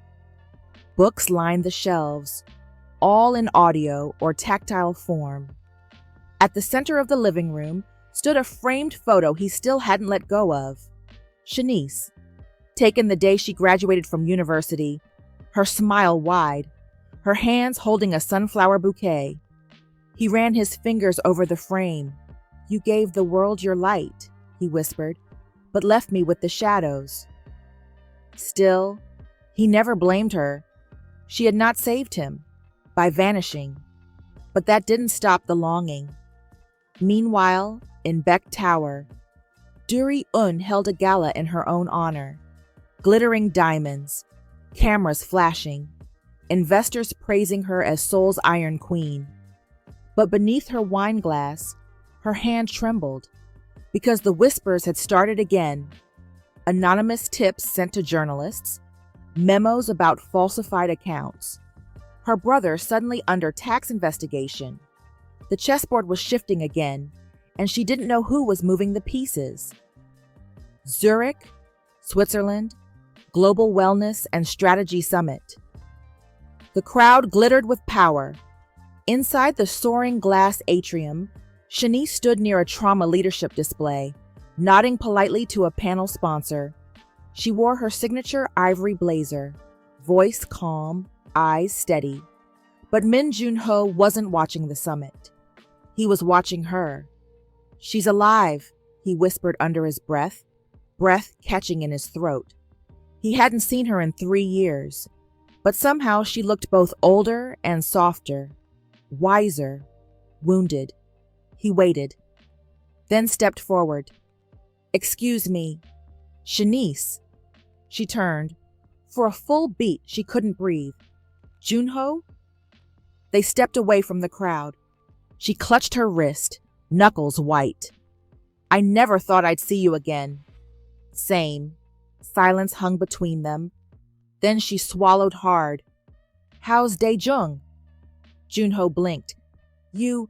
Books lined the shelves, all in audio or tactile form. At the center of the living room stood a framed photo he still hadn't let go of. Shanice, taken the day she graduated from university, her smile wide, her hands holding a sunflower bouquet. He ran his fingers over the frame. You gave the world your light, he whispered, but left me with the shadows. Still, he never blamed her. She had not saved him by vanishing, but that didn't stop the longing. Meanwhile, in Beck Tower, Duri held a gala in her own honor. Glittering diamonds, cameras flashing, investors praising her as Seoul's Iron Queen. But beneath her wine glass, her hand trembled, because the whispers had started again. Anonymous tips sent to journalists, memos about falsified accounts. Her brother suddenly under tax investigation. The chessboard was shifting again, and she didn't know who was moving the pieces. Zurich, Switzerland, Global Wellness and Strategy Summit. The crowd glittered with power. Inside the soaring glass atrium, Shanice stood near a trauma leadership display, nodding politely to a panel sponsor. She wore her signature ivory blazer, voice calm, eyes steady. But Min Junho wasn't watching the summit. He was watching her. "She's alive," he whispered under his breath catching in his throat. He hadn't seen her in 3 years, but somehow she looked both older and softer, wiser, wounded. He waited, then stepped forward. "Excuse me, Shanice." She turned. For a full beat, she couldn't breathe. "Junho?" They stepped away from the crowd. She clutched her wrist, knuckles white. "I never thought I'd see you again." Same. Silence hung between them. Then she swallowed hard. "How's Dae-jung?" Junho blinked. "You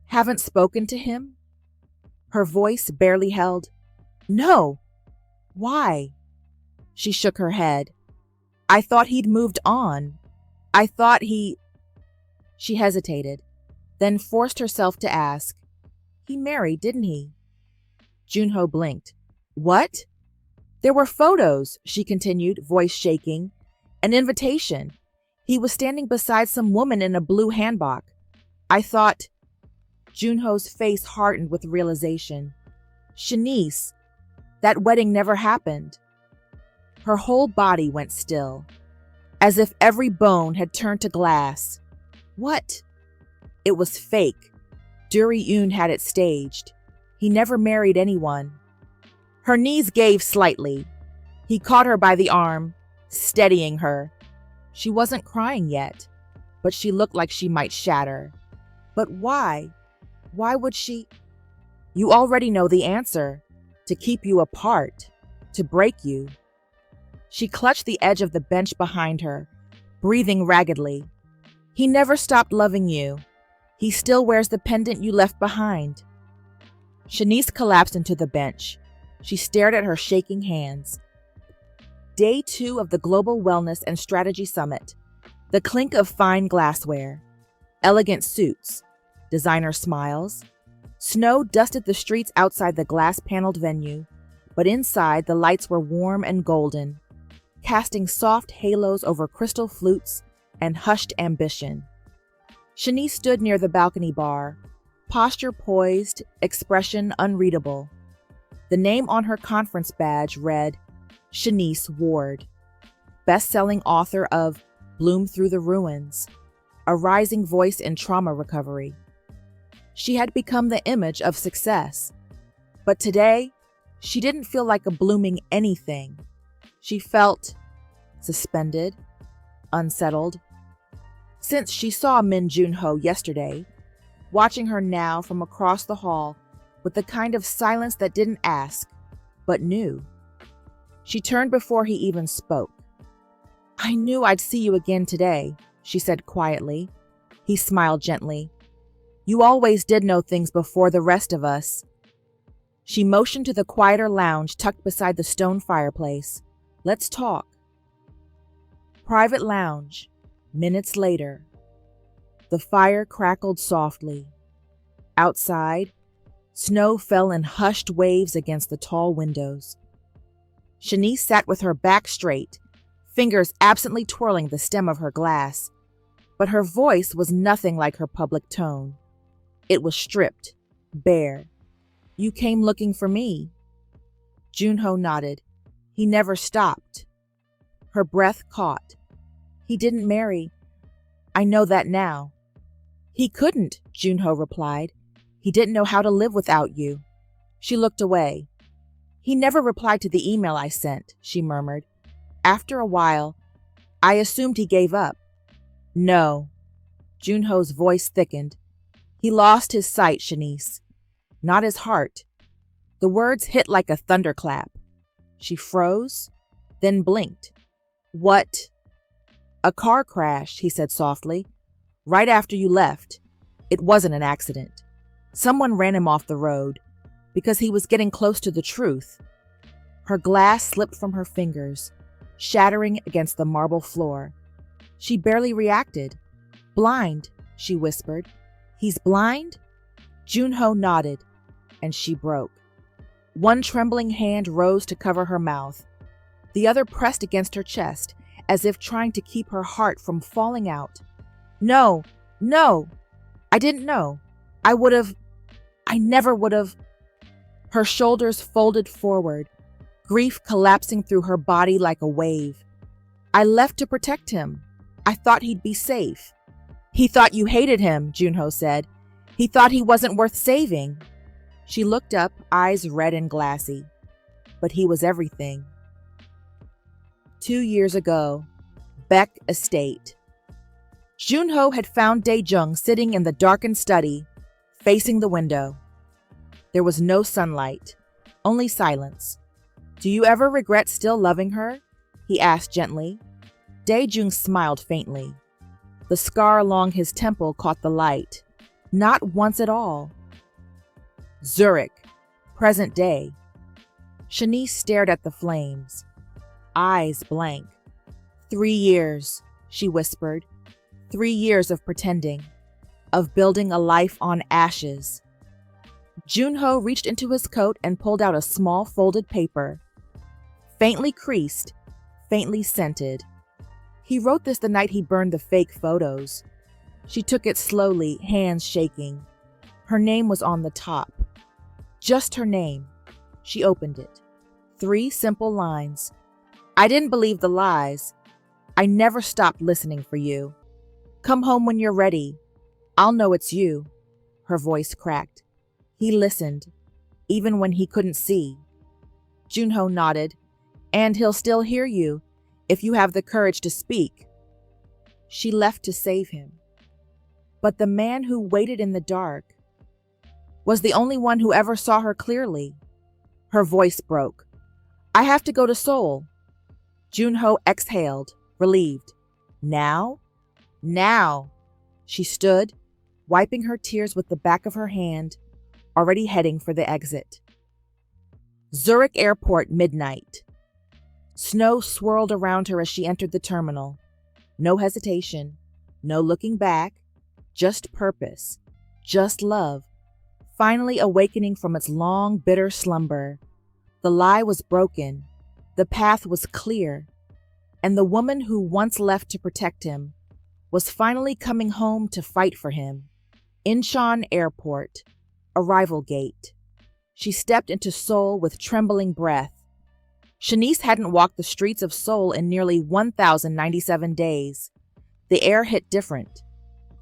haven't spoken to him?" Her voice barely held. "No." "Why?" She shook her head. "I thought he'd moved on. I thought he—" She hesitated, then forced herself to ask, "He married, didn't he?" Junho blinked. "What?" "There were photos," she continued, voice shaking. "An invitation. He was standing beside some woman in a blue hanbok. I thought—" Junho's face hardened with realization. "Shanice, that wedding never happened." Her whole body went still, as if every bone had turned to glass. "What?" "It was fake. Duri had it staged. He never married anyone." Her knees gave slightly. He caught her by the arm, steadying her. She wasn't crying yet, but she looked like she might shatter. "But why? Why would she—" "You already know the answer. To keep you apart. To break you." She clutched the edge of the bench behind her, breathing raggedly. "He never stopped loving you. He still wears the pendant you left behind." Shanice collapsed into the bench. She stared at her shaking hands. Day 2 of the Global Wellness and Strategy Summit. The clink of fine glassware. Elegant suits. Designer smiles. Snow dusted the streets outside the glass-paneled venue, but inside the lights were warm and golden, casting soft halos over crystal flutes and hushed ambition. Shanice stood near the balcony bar, posture poised, expression unreadable. The name on her conference badge read, Shanice Ward, best-selling author of Bloom Through the Ruins, a rising voice in trauma recovery. She had become the image of success, but today, she didn't feel like a blooming anything. She felt suspended, unsettled. Since she saw Min Junho yesterday, watching her now from across the hall with the kind of silence that didn't ask, but knew. She turned before he even spoke. "I knew I'd see you again today," she said quietly. He smiled gently. "You always did know things before the rest of us." She motioned to the quieter lounge tucked beside the stone fireplace. "Let's talk." Private lounge. Minutes later. The fire crackled softly. Outside, snow fell in hushed waves against the tall windows. Shanice sat with her back straight, fingers absently twirling the stem of her glass, but her voice was nothing like her public tone. It was stripped, bare. "You came looking for me." Junho nodded. "He never stopped." Her breath caught. "He didn't marry. I know that now." "He couldn't," Junho replied. "He didn't know how to live without you." She looked away. "He never replied to the email I sent," she murmured. "After a while, I assumed he gave up." "No." Junho's voice thickened. "He lost his sight, Shanice. Not his heart." The words hit like a thunderclap. She froze, then blinked. "What?" "A car crash," he said softly. "Right after you left. It wasn't an accident. Someone ran him off the road because he was getting close to the truth." Her glass slipped from her fingers, shattering against the marble floor. She barely reacted. "Blind," she whispered. "He's blind?" Junho nodded, and she broke. One trembling hand rose to cover her mouth. The other pressed against her chest, as if trying to keep her heart from falling out. No, no, I didn't know. I never would have. Her shoulders folded forward, grief collapsing through her body like a wave. I left to protect him. I thought he'd be safe. He thought you hated him, Junho said. He thought he wasn't worth saving. She looked up, eyes red and glassy. But he was everything. 2 years ago, Baek Estate. Junho had found Dae-jung sitting in the darkened study, facing the window. There was no sunlight, only silence. Do you ever regret still loving her? He asked gently. Dae-jung smiled faintly. The scar along his temple caught the light. Not once at all. Zurich, present day. Shanice stared at the flames, eyes blank. 3 years, she whispered. 3 years of pretending, of building a life on ashes. Junho reached into his coat and pulled out a small folded paper. Faintly creased, faintly scented. He wrote this the night he burned the fake photos. She took it slowly, hands shaking. Her name was on the top. Just her name. She opened it. 3 simple lines. I didn't believe the lies. I never stopped listening for you. Come home when you're ready. I'll know it's you. Her voice cracked. He listened, even when he couldn't see. Junho nodded. And he'll still hear you, if you have the courage to speak. She left to save him. But the man who waited in the dark was the only one who ever saw her clearly. Her voice broke. I have to go to Seoul. Junho exhaled, relieved. Now? Now! She stood, wiping her tears with the back of her hand, already heading for the exit. Zurich Airport, midnight. Snow swirled around her as she entered the terminal. No hesitation, no looking back, just purpose, just love, finally awakening from its long, bitter slumber. The lie was broken, the path was clear, and the woman who once left to protect him was finally coming home to fight for him. Incheon Airport, arrival gate. She stepped into Seoul with trembling breath. Shanice hadn't walked the streets of Seoul in nearly 1,097 days. The air hit different.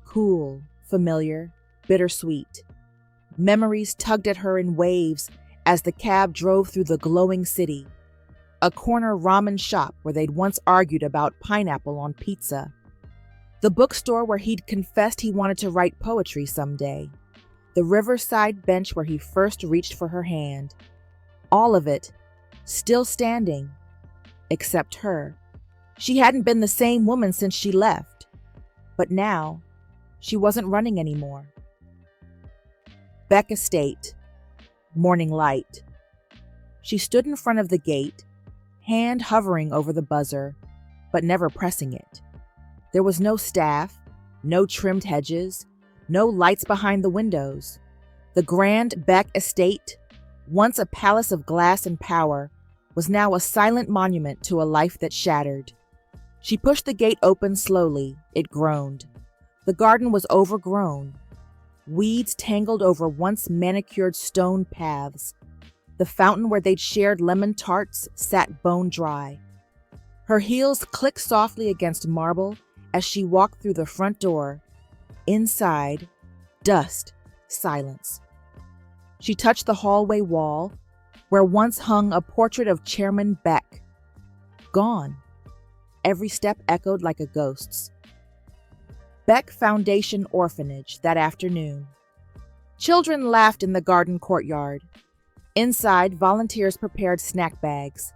Cool, familiar, bittersweet. Memories tugged at her in waves as the cab drove through the glowing city. A corner ramen shop where they'd once argued about pineapple on pizza. The bookstore where he'd confessed he wanted to write poetry someday. The riverside bench where he first reached for her hand. All of it, still standing, except her. She hadn't been the same woman since she left. But now, she wasn't running anymore. Baek Estate, morning light. She stood in front of the gate, hand hovering over the buzzer, but never pressing it. There was no staff, no trimmed hedges, no lights behind the windows. The grand Baek Estate, once a palace of glass and power, was now a silent monument to a life that shattered. She pushed the gate open slowly. It groaned. The garden was overgrown. Weeds tangled over once manicured stone paths. The fountain where they'd shared lemon tarts sat bone dry. Her heels clicked softly against marble as she walked through the front door. Inside, dust, silence. She touched the hallway wall, where once hung a portrait of Chairman Baek. Gone. Every step echoed like a ghost's. Baek Foundation Orphanage that afternoon. Children laughed in the garden courtyard. Inside, volunteers prepared snack bags.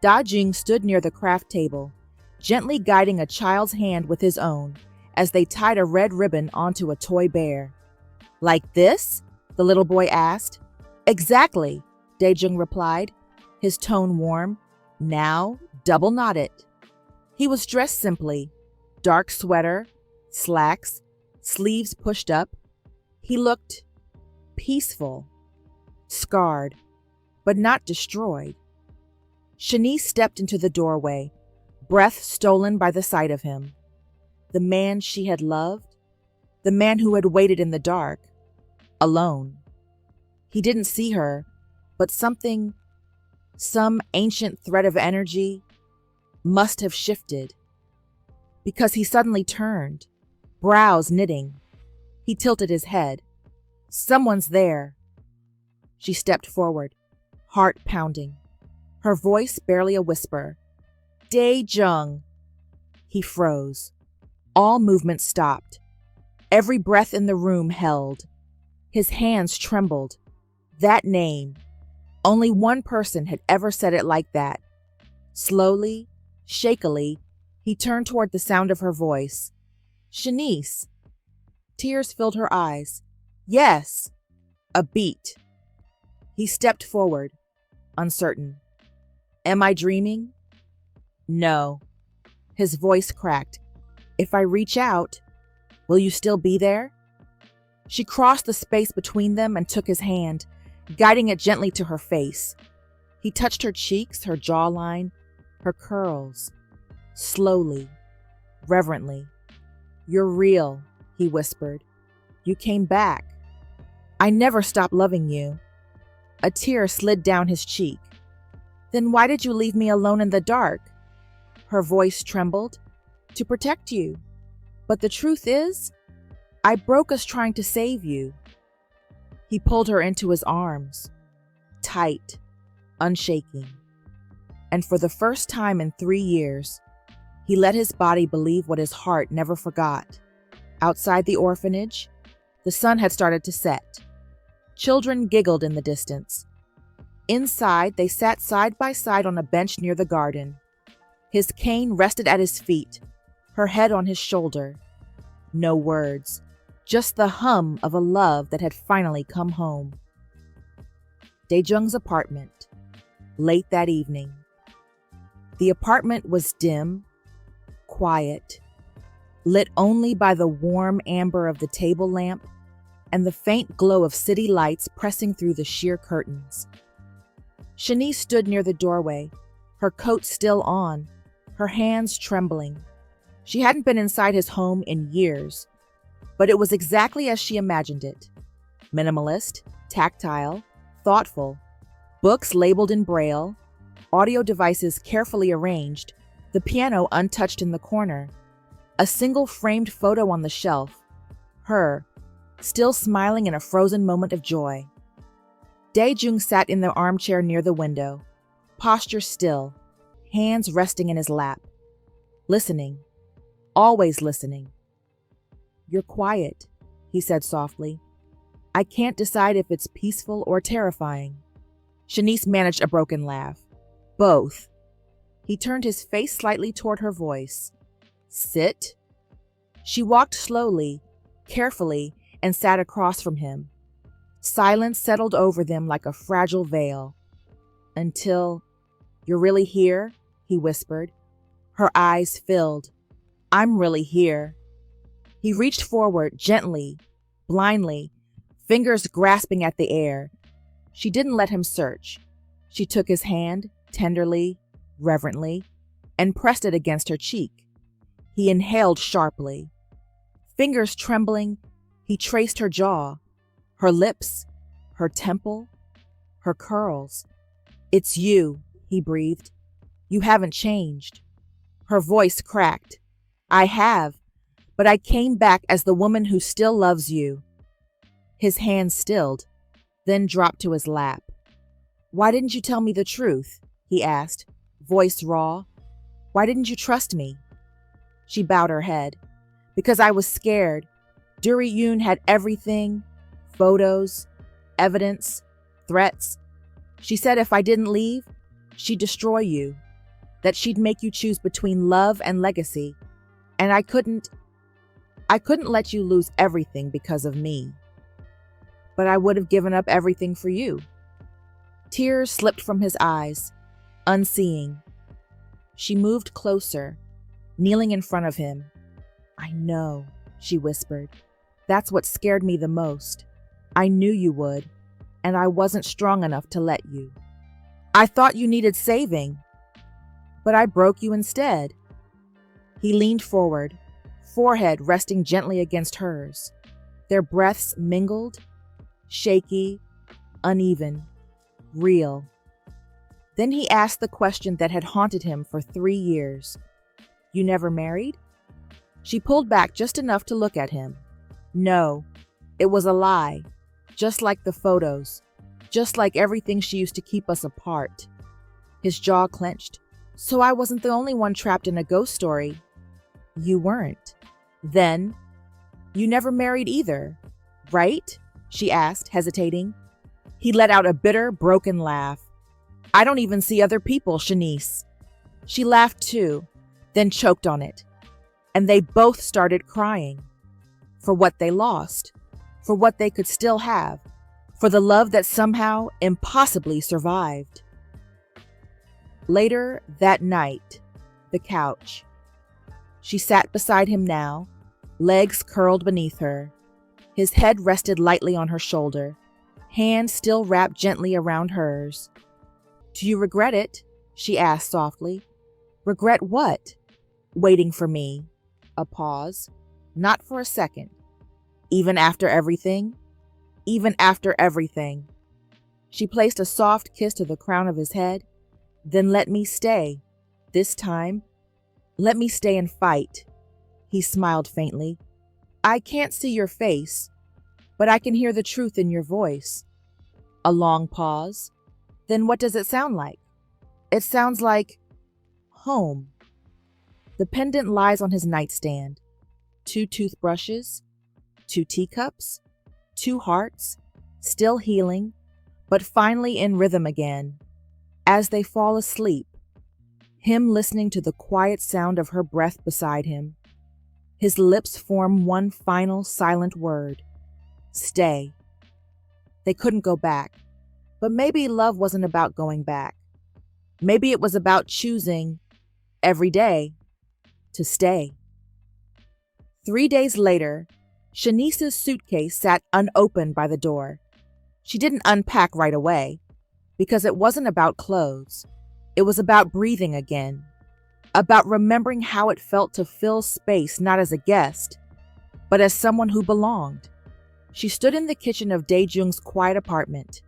Dae-jung stood near the craft table, gently guiding a child's hand with his own as they tied a red ribbon onto a toy bear. Like this? The little boy asked. Exactly, Dae-jung replied, his tone warm. Now, double knot it. He was dressed simply. Dark sweater, slacks, sleeves pushed up. He looked peaceful, scarred, but not destroyed. Shanice stepped into the doorway, breath stolen by the sight of him. The man she had loved, the man who had waited in the dark, alone. He didn't see her, but some ancient thread of energy must have shifted, because he suddenly turned, brows knitting. He tilted his head. Someone's there. She stepped forward, heart pounding, her voice barely a whisper. Dae-jung. He froze. All movement stopped. Every breath in the room held. His hands trembled. That name. Only one person had ever said it like that. Slowly, shakily, he turned toward the sound of her voice. Shanice. Tears filled her eyes. Yes. A beat. He stepped forward, uncertain. Am I dreaming? No. His voice cracked. If I reach out, will you still be there? She crossed the space between them and took his hand, guiding it gently to her face. He touched her cheeks, her jawline, her curls. Slowly, reverently. You're real, he whispered. You came back. I never stopped loving you. A tear slid down his cheek. Then why did you leave me alone in the dark? Her voice trembled. To protect you. But the truth is, I broke us trying to save you. He pulled her into his arms, tight, unshaking. And for the first time in 3 years, he let his body believe what his heart never forgot. Outside the orphanage, the sun had started to set. Children giggled in the distance. Inside, they sat side by side on a bench near the garden. His cane rested at his feet, her head on his shoulder. No words, just the hum of a love that had finally come home. Dae-jung's apartment, late that evening. The apartment was dim, quiet, lit only by the warm amber of the table lamp and the faint glow of city lights pressing through the sheer curtains. Shanice stood near the doorway, her coat still on, her hands trembling. She hadn't been inside his home in years, but it was exactly as she imagined it. Minimalist, tactile, thoughtful, books labeled in Braille, audio devices carefully arranged, the piano untouched in the corner, a single framed photo on the shelf, her, still smiling in a frozen moment of joy. Dae-jung sat in the armchair near the window, posture still, hands resting in his lap, listening, always listening. You're quiet, he said softly. I can't decide if it's peaceful or terrifying. Shanice managed a broken laugh. Both. He turned his face slightly toward her voice. Sit. She walked slowly, carefully, and sat across from him. Silence settled over them like a fragile veil. Until, you're really here? He whispered. Her eyes filled. I'm really here. He reached forward gently, blindly, fingers grasping at the air. She didn't let him search. She took his hand, tenderly, reverently, and pressed it against her cheek. He inhaled sharply. Fingers trembling, he traced her jaw, her lips, her temple, her curls. It's you, he breathed. You haven't changed. Her voice cracked. I have, but I came back as the woman who still loves you. His hand stilled, then dropped to his lap. Why didn't you tell me the truth? He asked, voice raw. Why didn't you trust me? She bowed her head. Because I was scared. Duri had everything, photos, evidence, threats. She said if I didn't leave, she'd destroy you, that she'd make you choose between love and legacy. And I couldn't let you lose everything because of me. But I would have given up everything for you. Tears slipped from his eyes, unseeing. She moved closer, kneeling in front of him. I know, she whispered. That's what scared me the most. I knew you would, and I wasn't strong enough to let you. I thought you needed saving. But I broke you instead. He leaned forward, forehead resting gently against hers. Their breaths mingled, shaky, uneven, real. Then he asked the question that had haunted him for 3 years. You never married? She pulled back just enough to look at him. No, it was a lie. Just like the photos. Just like everything she used to keep us apart. His jaw clenched. So I wasn't the only one trapped in a ghost story. You weren't. Then, you never married either, right? She asked, hesitating. He let out a bitter, broken laugh. I don't even see other people, Shanice. She laughed too, then choked on it. And they both started crying. For what they lost. For what they could still have. For the love that somehow, impossibly survived. Later that night, the couch. She sat beside him now, legs curled beneath her. His head rested lightly on her shoulder, hands still wrapped gently around hers. Do you regret it? She asked softly. Regret what? Waiting for me. A pause. Not for a second. Even after everything? Even after everything. She placed a soft kiss to the crown of his head. Then let me stay. This time, let me stay and fight. He smiled faintly. I can't see your face, but I can hear the truth in your voice. A long pause. Then what does it sound like? It sounds like home. The pendant lies on his nightstand. 2 toothbrushes, 2 teacups, 2 hearts, still healing, but finally in rhythm again. As they fall asleep, him listening to the quiet sound of her breath beside him, his lips form one final silent word. Stay. They couldn't go back, but maybe love wasn't about going back. Maybe it was about choosing, every day, to stay. 3 days later, Shanice's suitcase sat unopened by the door. She didn't unpack right away, because it wasn't about clothes. It was about breathing again, about remembering how it felt to fill space not as a guest, but as someone who belonged. She stood in the kitchen of Dae-jung's quiet apartment,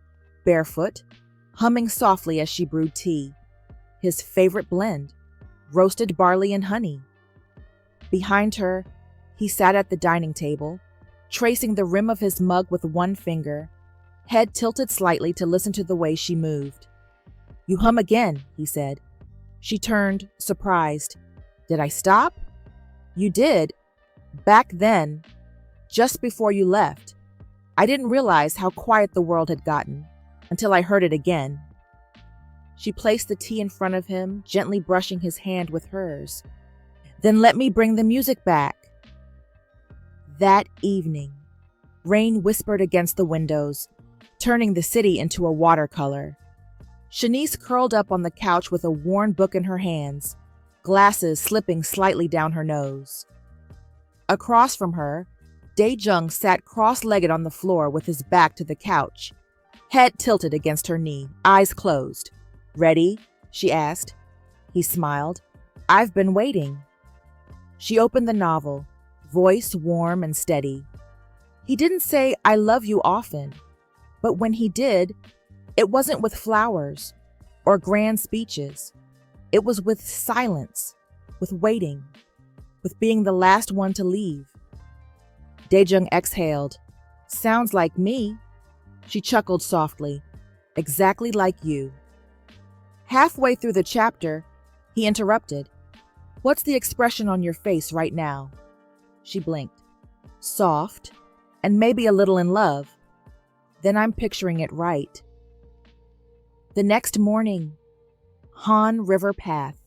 barefoot, humming softly as she brewed tea, his favorite blend, roasted barley and honey. Behind her, he sat at the dining table, tracing the rim of his mug with one finger, head tilted slightly to listen to the way she moved. You hum again, he said. She turned, surprised. Did I stop? You did. Back then, just before you left. I didn't realize how quiet the world had gotten until I heard it again. She placed the tea in front of him, gently brushing his hand with hers. Then let me bring the music back. That evening, rain whispered against the windows, turning the city into a watercolor. Shanice curled up on the couch with a worn book in her hands, glasses slipping slightly down her nose. Across from her, Dae-jung sat cross-legged on the floor with his back to the couch, head tilted against her knee, eyes closed. Ready? She asked. He smiled. I've been waiting. She opened the novel, voice warm and steady. He didn't say, I love you often, but when he did, it wasn't with flowers or grand speeches. It was with silence, with waiting, with being the last one to leave. Dae-jung exhaled. Sounds like me. She chuckled softly. Exactly like you. Halfway through the chapter, he interrupted. What's the expression on your face right now? She blinked. Soft, and maybe a little in love. Then I'm picturing it right. The next morning, Han River Path.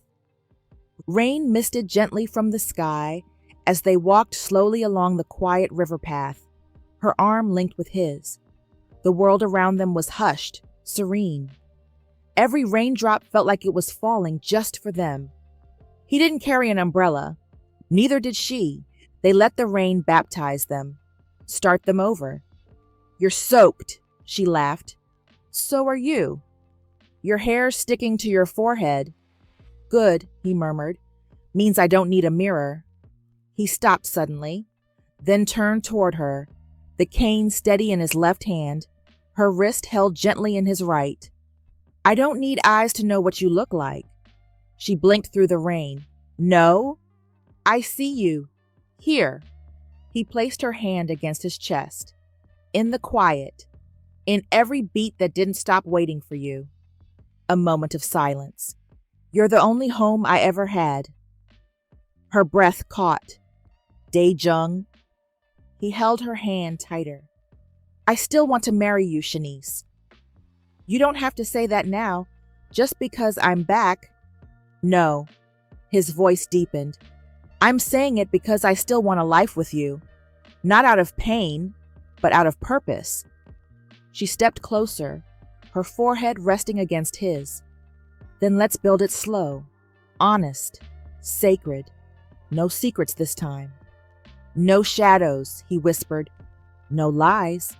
Rain misted gently from the sky as they walked slowly along the quiet river path, her arm linked with his. The world around them was hushed, serene. Every raindrop felt like it was falling just for them. He didn't carry an umbrella. Neither did she. They let the rain baptize them, start them over. You're soaked, she laughed. So are you. Your hair sticking to your forehead. Good, he murmured. Means I don't need a mirror. He stopped suddenly, then turned toward her, the cane steady in his left hand, her wrist held gently in his right. I don't need eyes to know what you look like. She blinked through the rain. No? I see you. Here. He placed her hand against his chest. In the quiet. In every beat that didn't stop waiting for you. A moment of silence. You're the only home I ever had. Her breath caught. Dae-jung. He held her hand tighter. I still want to marry you, Shanice. You don't have to say that now, just because I'm back. No. His voice deepened. I'm saying it because I still want a life with you. Not out of pain, but out of purpose. She stepped closer, her forehead resting against his. Then let's build it slow, honest, sacred. No secrets this time. No shadows, he whispered. No lies,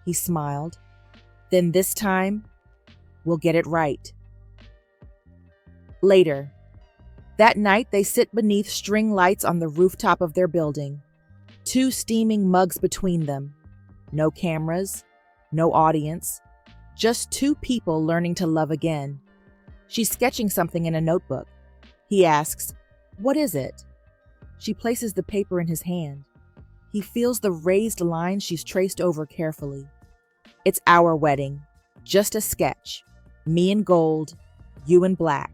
he smiled. Then this time, we'll get it right. Later. That night, they sit beneath string lights on the rooftop of their building. 2 steaming mugs between them. No cameras, no audience. Just 2 people learning to love again. She's sketching something in a notebook. He asks, "What is it?" She places the paper in his hand. He feels the raised lines she's traced over carefully. It's our wedding. Just a sketch. Me in gold, you in black.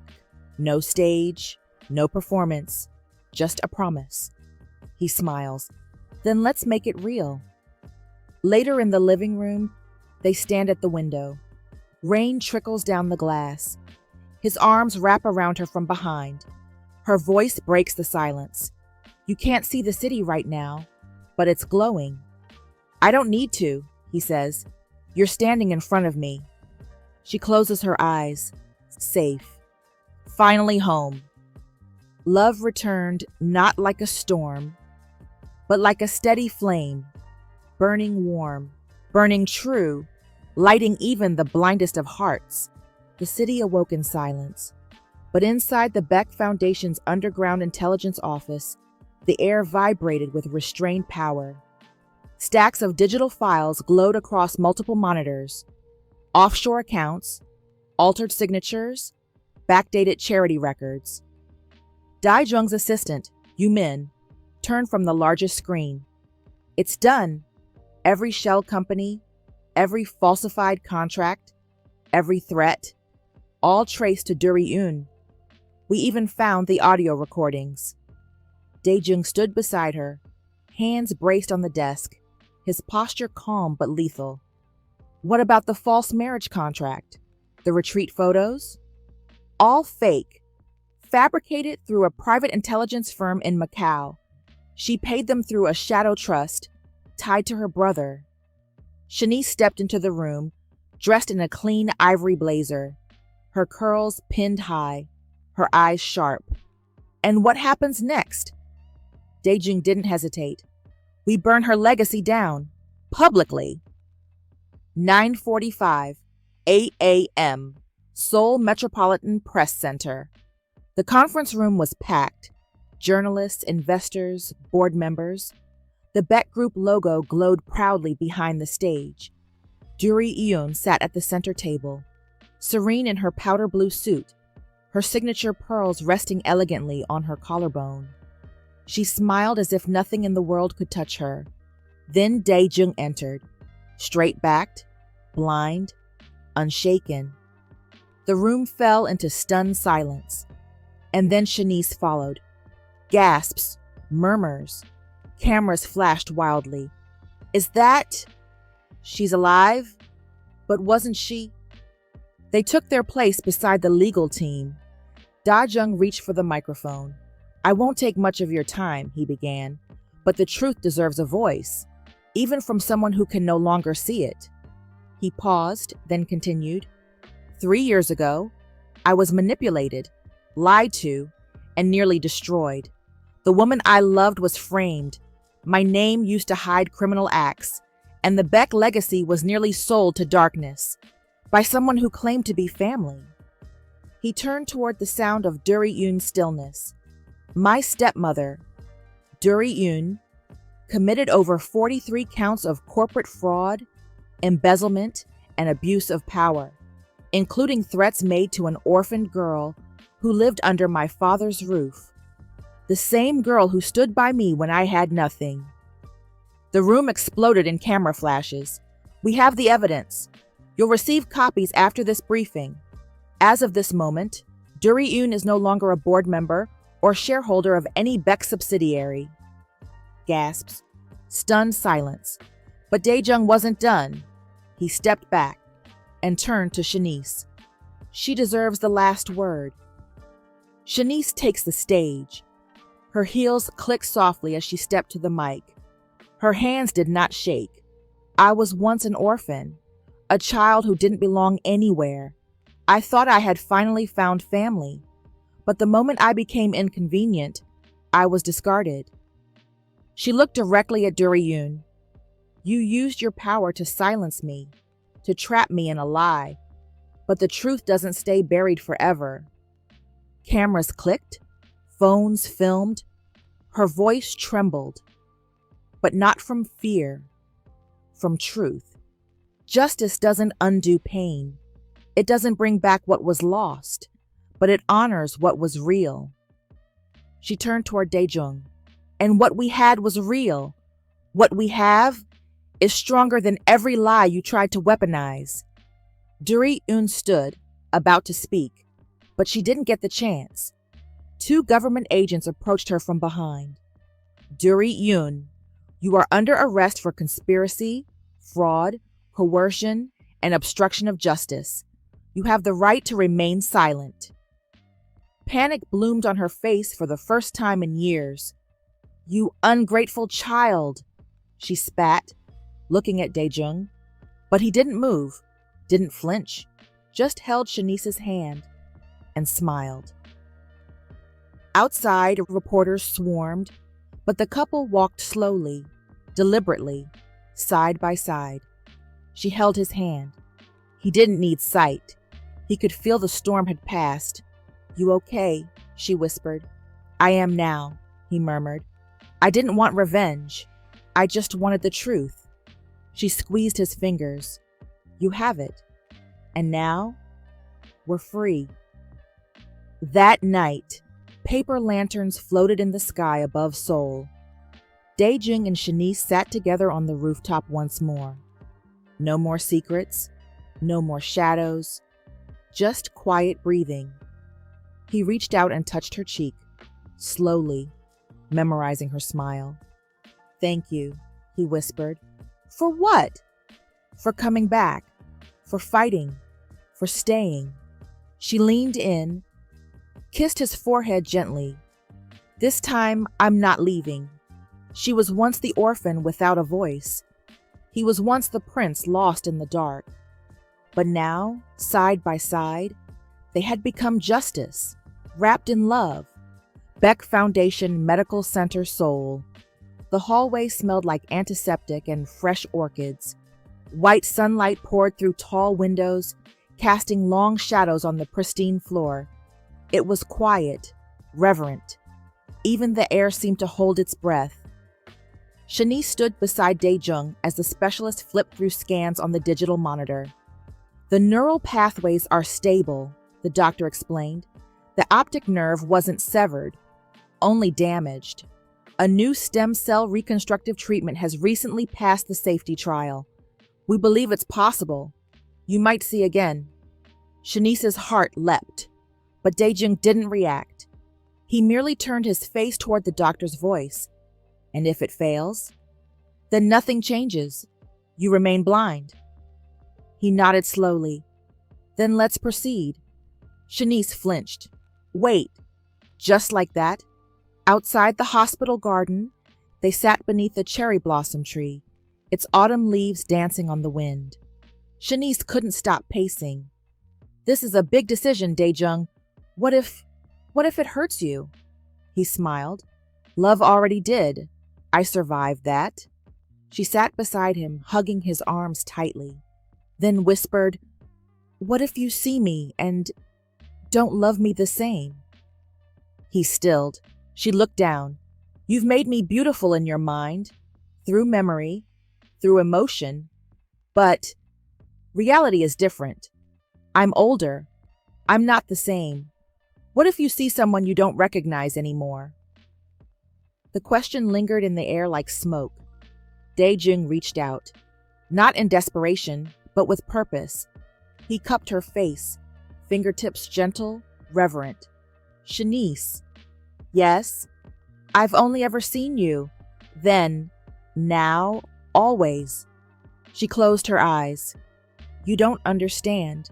No stage, no performance, just a promise. He smiles. Then let's make it real. Later in the living room, they stand at the window. Rain trickles down the glass. His arms wrap around her from behind. Her voice breaks the silence. You can't see the city right now, but it's glowing. I don't need to, he says. You're standing in front of me. She closes her eyes. Safe. Finally home. Love returned not like a storm, but like a steady flame, burning warm, burning true, lighting even the blindest of hearts. The city awoke in silence, but inside the Beck Foundation's underground intelligence office, the air vibrated with restrained power. Stacks of digital files glowed across multiple monitors, offshore accounts, altered signatures, backdated charity records. Dae-jung's assistant, Yumin, turned from the largest screen. It's done. Every shell company, every falsified contract, every threat, all traced to Duri. We even found the audio recordings. Dae-jung stood beside her, hands braced on the desk, his posture calm but lethal. What about the false marriage contract? The retreat photos? All fake, fabricated through a private intelligence firm in Macau. She paid them through a shadow trust tied to her brother. Shanice stepped into the room, dressed in a clean ivory blazer, her curls pinned high, her eyes sharp. And what happens next? Dae-jung didn't hesitate. We burn her legacy down, publicly. 9:45, 8 a.m., Seoul Metropolitan Press Center. The conference room was packed. Journalists, investors, board members. The Beck Group logo glowed proudly behind the stage. Duri sat at the center table, serene in her powder blue suit, her signature pearls resting elegantly on her collarbone. She smiled as if nothing in the world could touch her. Then Dae-jung entered, straight-backed, blind, unshaken. The room fell into stunned silence. And then Shanice followed. Gasps, murmurs. Cameras flashed wildly. Is that... She's alive? But wasn't she? They took their place beside the legal team. Dae-jung reached for the microphone. I won't take much of your time, he began, but the truth deserves a voice, even from someone who can no longer see it. He paused, then continued. 3 years ago, I was manipulated, lied to, and nearly destroyed. The woman I loved was framed. My name used to hide criminal acts, and the Beck legacy was nearly sold to darkness by someone who claimed to be family. He turned toward the sound of Duri-eun's stillness. My stepmother, Duri-eun, committed over 43 counts of corporate fraud, embezzlement, and abuse of power, including threats made to an orphaned girl who lived under my father's roof. The same girl who stood by me when I had nothing. The room exploded in camera flashes. We have the evidence. You'll receive copies after this briefing. As of this moment, Duri-eun is no longer a board member or shareholder of any Beck subsidiary. Gasps. Stunned silence. But Dae-jung wasn't done. He stepped back and turned to Shanice. She deserves the last word. Shanice takes the stage. Her heels clicked softly as she stepped to the mic. Her hands did not shake. I was once an orphan, a child who didn't belong anywhere. I thought I had finally found family, but the moment I became inconvenient, I was discarded. She looked directly at Duri-eun. You used your power to silence me, to trap me in a lie, but the truth doesn't stay buried forever. Cameras clicked, phones filmed. Her voice trembled, but not from fear, from truth. Justice doesn't undo pain. It doesn't bring back what was lost, but it honors what was real. She turned toward Dae-jung. And what we had was real. What we have is stronger than every lie you tried to weaponize. Duri-eun stood, about to speak, but she didn't get the chance. 2 government agents approached her from behind. Duri-eun, you are under arrest for conspiracy, fraud, coercion, and obstruction of justice. You have the right to remain silent. Panic bloomed on her face for the first time in years. You ungrateful child, she spat, looking at Dae-jung. But he didn't move, didn't flinch, just held Shanice's hand and smiled. Outside, reporters swarmed, but the couple walked slowly, deliberately, side by side. She held his hand. He didn't need sight. He could feel the storm had passed. You okay? She whispered. I am now, he murmured. I didn't want revenge. I just wanted the truth. She squeezed his fingers. You have it. And now, we're free. That night, paper lanterns floated in the sky above Seoul. Dae-jung and Shanice sat together on the rooftop once more. No more secrets, no more shadows, just quiet breathing. He reached out and touched her cheek, slowly, memorizing her smile. Thank you, he whispered. For what? For coming back, for fighting, for staying. She leaned in, kissed his forehead gently. This time, I'm not leaving. She was once the orphan without a voice. He was once the prince lost in the dark. But now, side by side, they had become justice, wrapped in love. Beck Foundation Medical Center, Seoul. The hallway smelled like antiseptic and fresh orchids. White sunlight poured through tall windows, casting long shadows on the pristine floor. It was quiet, reverent. Even the air seemed to hold its breath. Shanice stood beside Dae-jung as the specialist flipped through scans on the digital monitor. The neural pathways are stable, the doctor explained. The optic nerve wasn't severed, only damaged. A new stem cell reconstructive treatment has recently passed the safety trial. We believe it's possible. You might see again. Shanice's heart leapt, but Dae-jung didn't react. He merely turned his face toward the doctor's voice. And if it fails, then nothing changes. You remain blind. He nodded slowly. Then let's proceed. Shanice flinched. Wait. Just like that, outside the hospital garden, they sat beneath a cherry blossom tree, its autumn leaves dancing on the wind. Shanice couldn't stop pacing. This is a big decision, Dae-jung. What if it hurts you? He smiled. Love already did. I survived that. She sat beside him, hugging his arms tightly, then whispered, What if you see me and don't love me the same." He stilled. She looked down. "You've made me beautiful in your mind, through memory, through emotion, but reality is different. I'm older. I'm not the same. What if you see someone you don't recognize anymore?" The question lingered in the air like smoke. Dae-jung reached out, not in desperation, but with purpose. He cupped her face, fingertips gentle, reverent. "Shanice." "Yes, I've only ever seen you. Then, now, always." She closed her eyes. "You don't understand."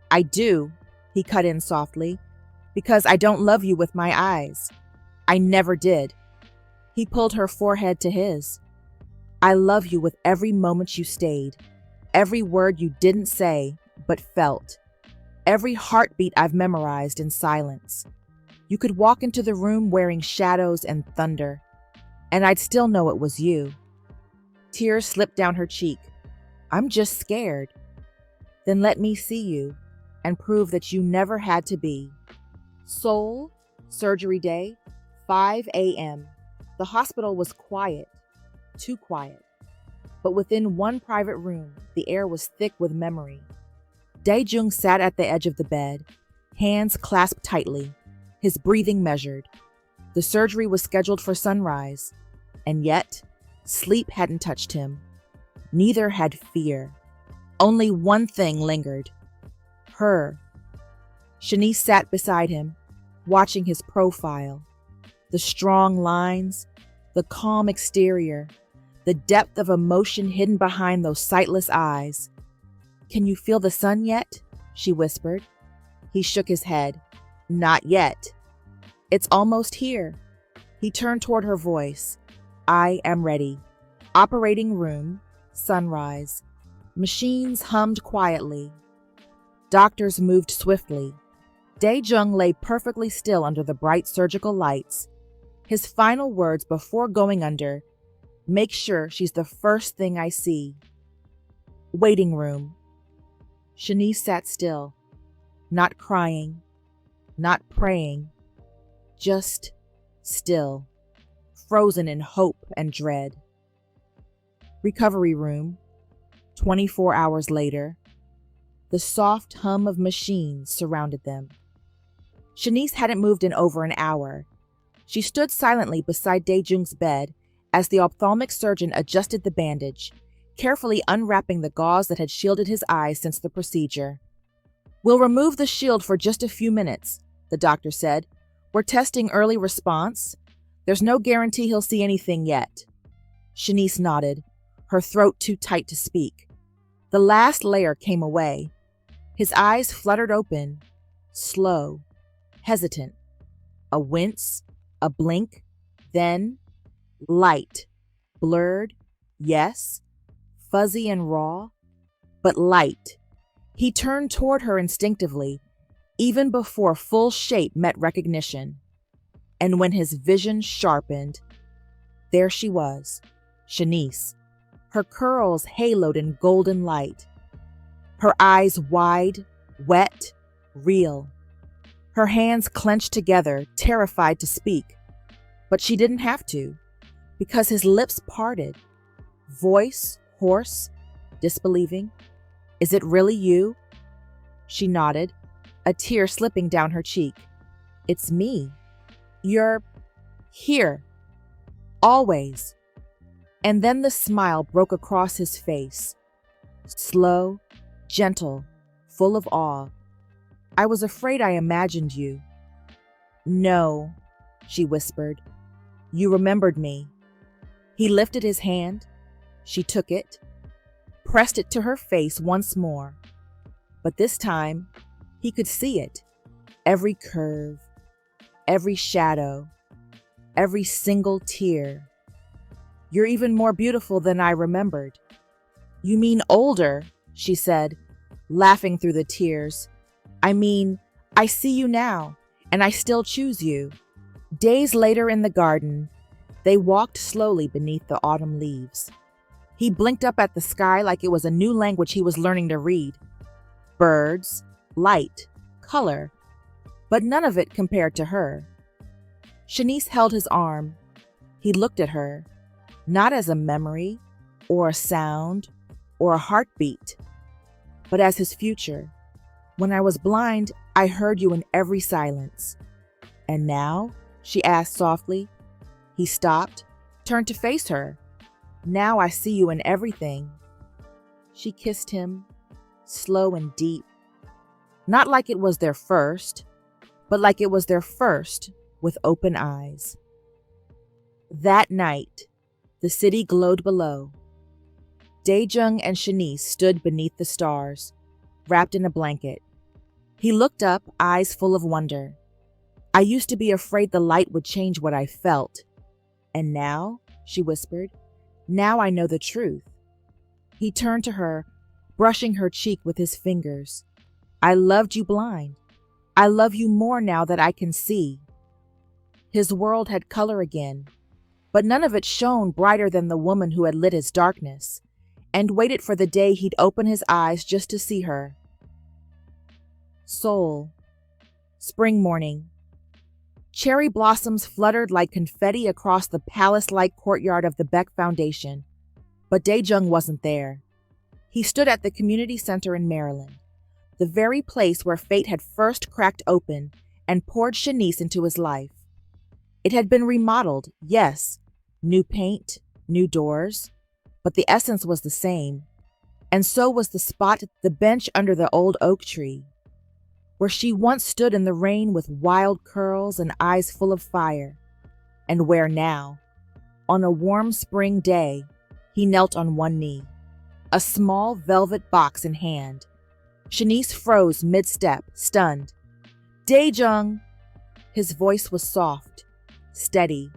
"I do," he cut in softly, "because I don't love you with my eyes. I never did." He pulled her forehead to his. "I love you with every moment you stayed, every word you didn't say but felt, every heartbeat I've memorized in silence. You could walk into the room wearing shadows and thunder, and I'd still know it was you." Tears slipped down her cheek. "I'm just scared." "Then let me see you and prove that you never had to be." Seoul, surgery day, 5 a.m. The hospital was quiet, too quiet. But within one private room, the air was thick with memory. Dae-jung sat at the edge of the bed, hands clasped tightly, his breathing measured. The surgery was scheduled for sunrise, and yet sleep hadn't touched him. Neither had fear. Only one thing lingered. Her. Shanice sat beside him, watching his profile. The strong lines, the calm exterior, the depth of emotion hidden behind those sightless eyes. "Can you feel the sun yet?" she whispered. He shook his head. "Not yet." "It's almost here." He turned toward her voice. "I am ready." Operating room, sunrise. Machines hummed quietly. Doctors moved swiftly. Dae-jung lay perfectly still under the bright surgical lights. His final words before going under, "Make sure she's the first thing I see." Waiting room. Shanice sat still, not crying, not praying, just still, frozen in hope and dread. Recovery room. 24 hours later. The soft hum of machines surrounded them. Shanice hadn't moved in over an hour. She stood silently beside Dae-jung's bed as the ophthalmic surgeon adjusted the bandage, carefully unwrapping the gauze that had shielded his eyes since the procedure. "We'll remove the shield for just a few minutes," the doctor said. "We're testing early response. There's no guarantee he'll see anything yet." Shanice nodded, her throat too tight to speak. The last layer came away. His eyes fluttered open, slow, hesitant. A wince, a blink, then light, blurred, yes, fuzzy and raw, but light. He turned toward her instinctively, even before full shape met recognition. And when his vision sharpened, there she was, Shanice, her curls haloed in golden light, her eyes wide, wet, real, her hands clenched together, terrified to speak. But she didn't have to, because his lips parted, voice hoarse, disbelieving. "Is it really you?" She nodded, a tear slipping down her cheek. "It's me. You're here. Always." And then the smile broke across his face. Slow, gentle, full of awe. "I was afraid I imagined you." "No," she whispered. "You remembered me." He lifted his hand. She took it, pressed it to her face once more. But this time, he could see it. Every curve, every shadow, every single tear. "You're even more beautiful than I remembered." "You mean older," she said, laughing through the tears. "I mean, I see you now, and I still choose you." Days later in the garden, they walked slowly beneath the autumn leaves. He blinked up at the sky like it was a new language he was learning to read. Birds, light, color, but none of it compared to her. Shanice held his arm. He looked at her, not as a memory or a sound or a heartbeat, but as his future. When I was blind, I heard you in every silence. And now? She asked softly. He stopped, turned to face her. Now I see you in everything. She kissed him, slow and deep. Not like it was their first, but like it was their first with open eyes. That night, the city glowed below. Dae-jung and Shanice stood beneath the stars, wrapped in a blanket. He looked up, eyes full of wonder. I used to be afraid the light would change what I felt. And now, she whispered, now I know the truth. He turned to her, brushing her cheek with his fingers. I loved you blind. I love you more now that I can see. His world had color again, but none of it shone brighter than the woman who had lit his darkness, and waited for the day he'd open his eyes just to see her. Seoul. Spring morning. Cherry blossoms fluttered like confetti across the palace-like courtyard of the Beck Foundation, but Dae-jung wasn't there. He stood at the community center in Maryland, the very place where fate had first cracked open and poured Shanice into his life. It had been remodeled, yes, new paint, new doors, but the essence was the same, and so was the spot, the bench under the old oak tree, where she once stood in the rain with wild curls and eyes full of fire, and where now, on a warm spring day, he knelt on one knee, a small velvet box in hand. Shanice froze mid-step, stunned. Dae-jung! His voice was soft, steady.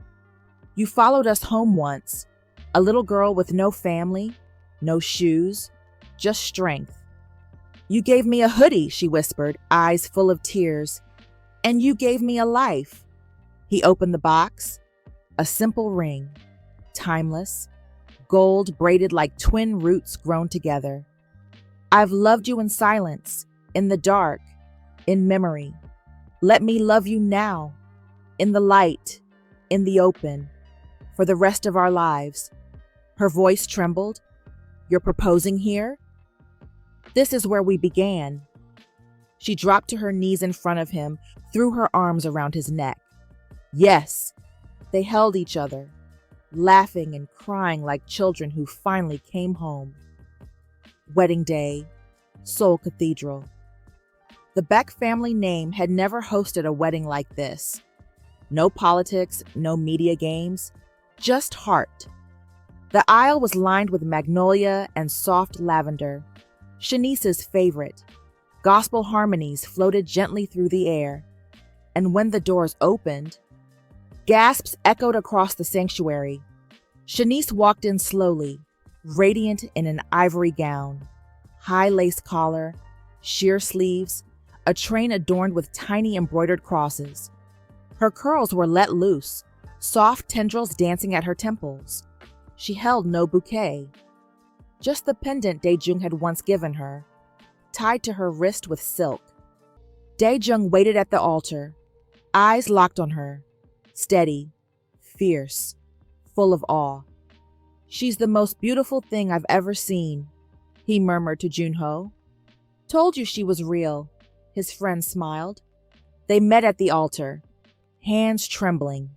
You followed us home once, a little girl with no family, no shoes, just strength. You gave me a hoodie, she whispered, eyes full of tears. And you gave me a life. He opened the box. A simple ring, timeless, gold braided like twin roots grown together. I've loved you in silence, in the dark, in memory. Let me love you now, in the light, in the open, for the rest of our lives. Her voice trembled. You're proposing here? This is where we began. She dropped to her knees in front of him, threw her arms around his neck. Yes, they held each other, laughing and crying like children who finally came home. Wedding day, Seoul Cathedral. The Beck family name had never hosted a wedding like this. No politics, no media games, just heart. The aisle was lined with magnolia and soft lavender, Shanice's favorite. Gospel harmonies floated gently through the air. And when the doors opened, gasps echoed across the sanctuary. Shanice walked in slowly, radiant in an ivory gown, high lace collar, sheer sleeves, a train adorned with tiny embroidered crosses. Her curls were let loose, soft tendrils dancing at her temples. She held no bouquet, just the pendant Dae-jung had once given her, tied to her wrist with silk. Dae-jung waited at the altar, eyes locked on her, steady, fierce, full of awe. She's the most beautiful thing I've ever seen, he murmured to Junho. Told you she was real, his friend smiled. They met at the altar, hands trembling,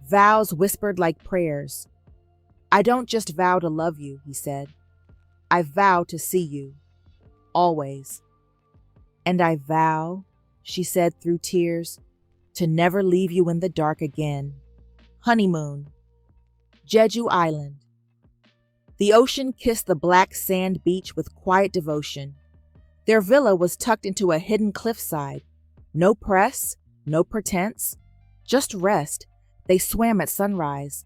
vows whispered like prayers. I don't just vow to love you, he said. I vow to see you, always. And I vow, she said through tears, to never leave you in the dark again. Honeymoon. Jeju Island. The ocean kissed the black sand beach with quiet devotion. Their villa was tucked into a hidden cliffside. No press, no pretense, just rest. They swam at sunrise.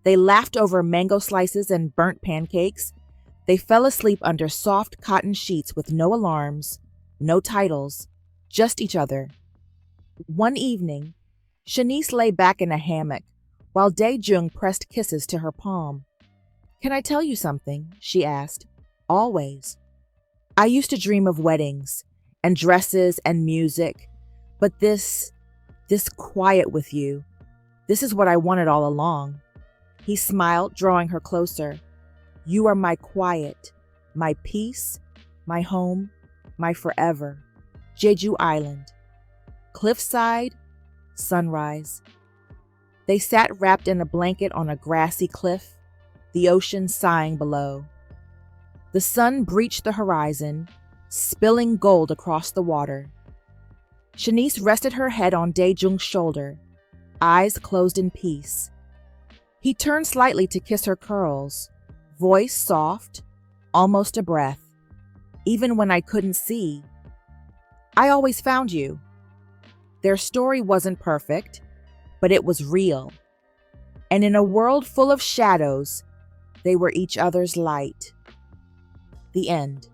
They laughed over mango slices and burnt pancakes. They fell asleep under soft cotton sheets with no alarms, no titles, just each other. One evening, Shanice lay back in a hammock while Dae-jung pressed kisses to her palm. Can I tell you something? She asked. Always. I used to dream of weddings and dresses and music, But this quiet with you, this is what I wanted all along. He smiled, drawing her closer. You are my quiet, my peace, my home, my forever. Jeju Island. Cliffside, sunrise. They sat wrapped in a blanket on a grassy cliff, the ocean sighing below. The sun breached the horizon, spilling gold across the water. Shanice rested her head on Dae-jung's shoulder, eyes closed in peace. He turned slightly to kiss her curls, voice soft, almost a breath. Even when I couldn't see, I always found you. Their story wasn't perfect, but it was real. And in a world full of shadows, they were each other's light. The end.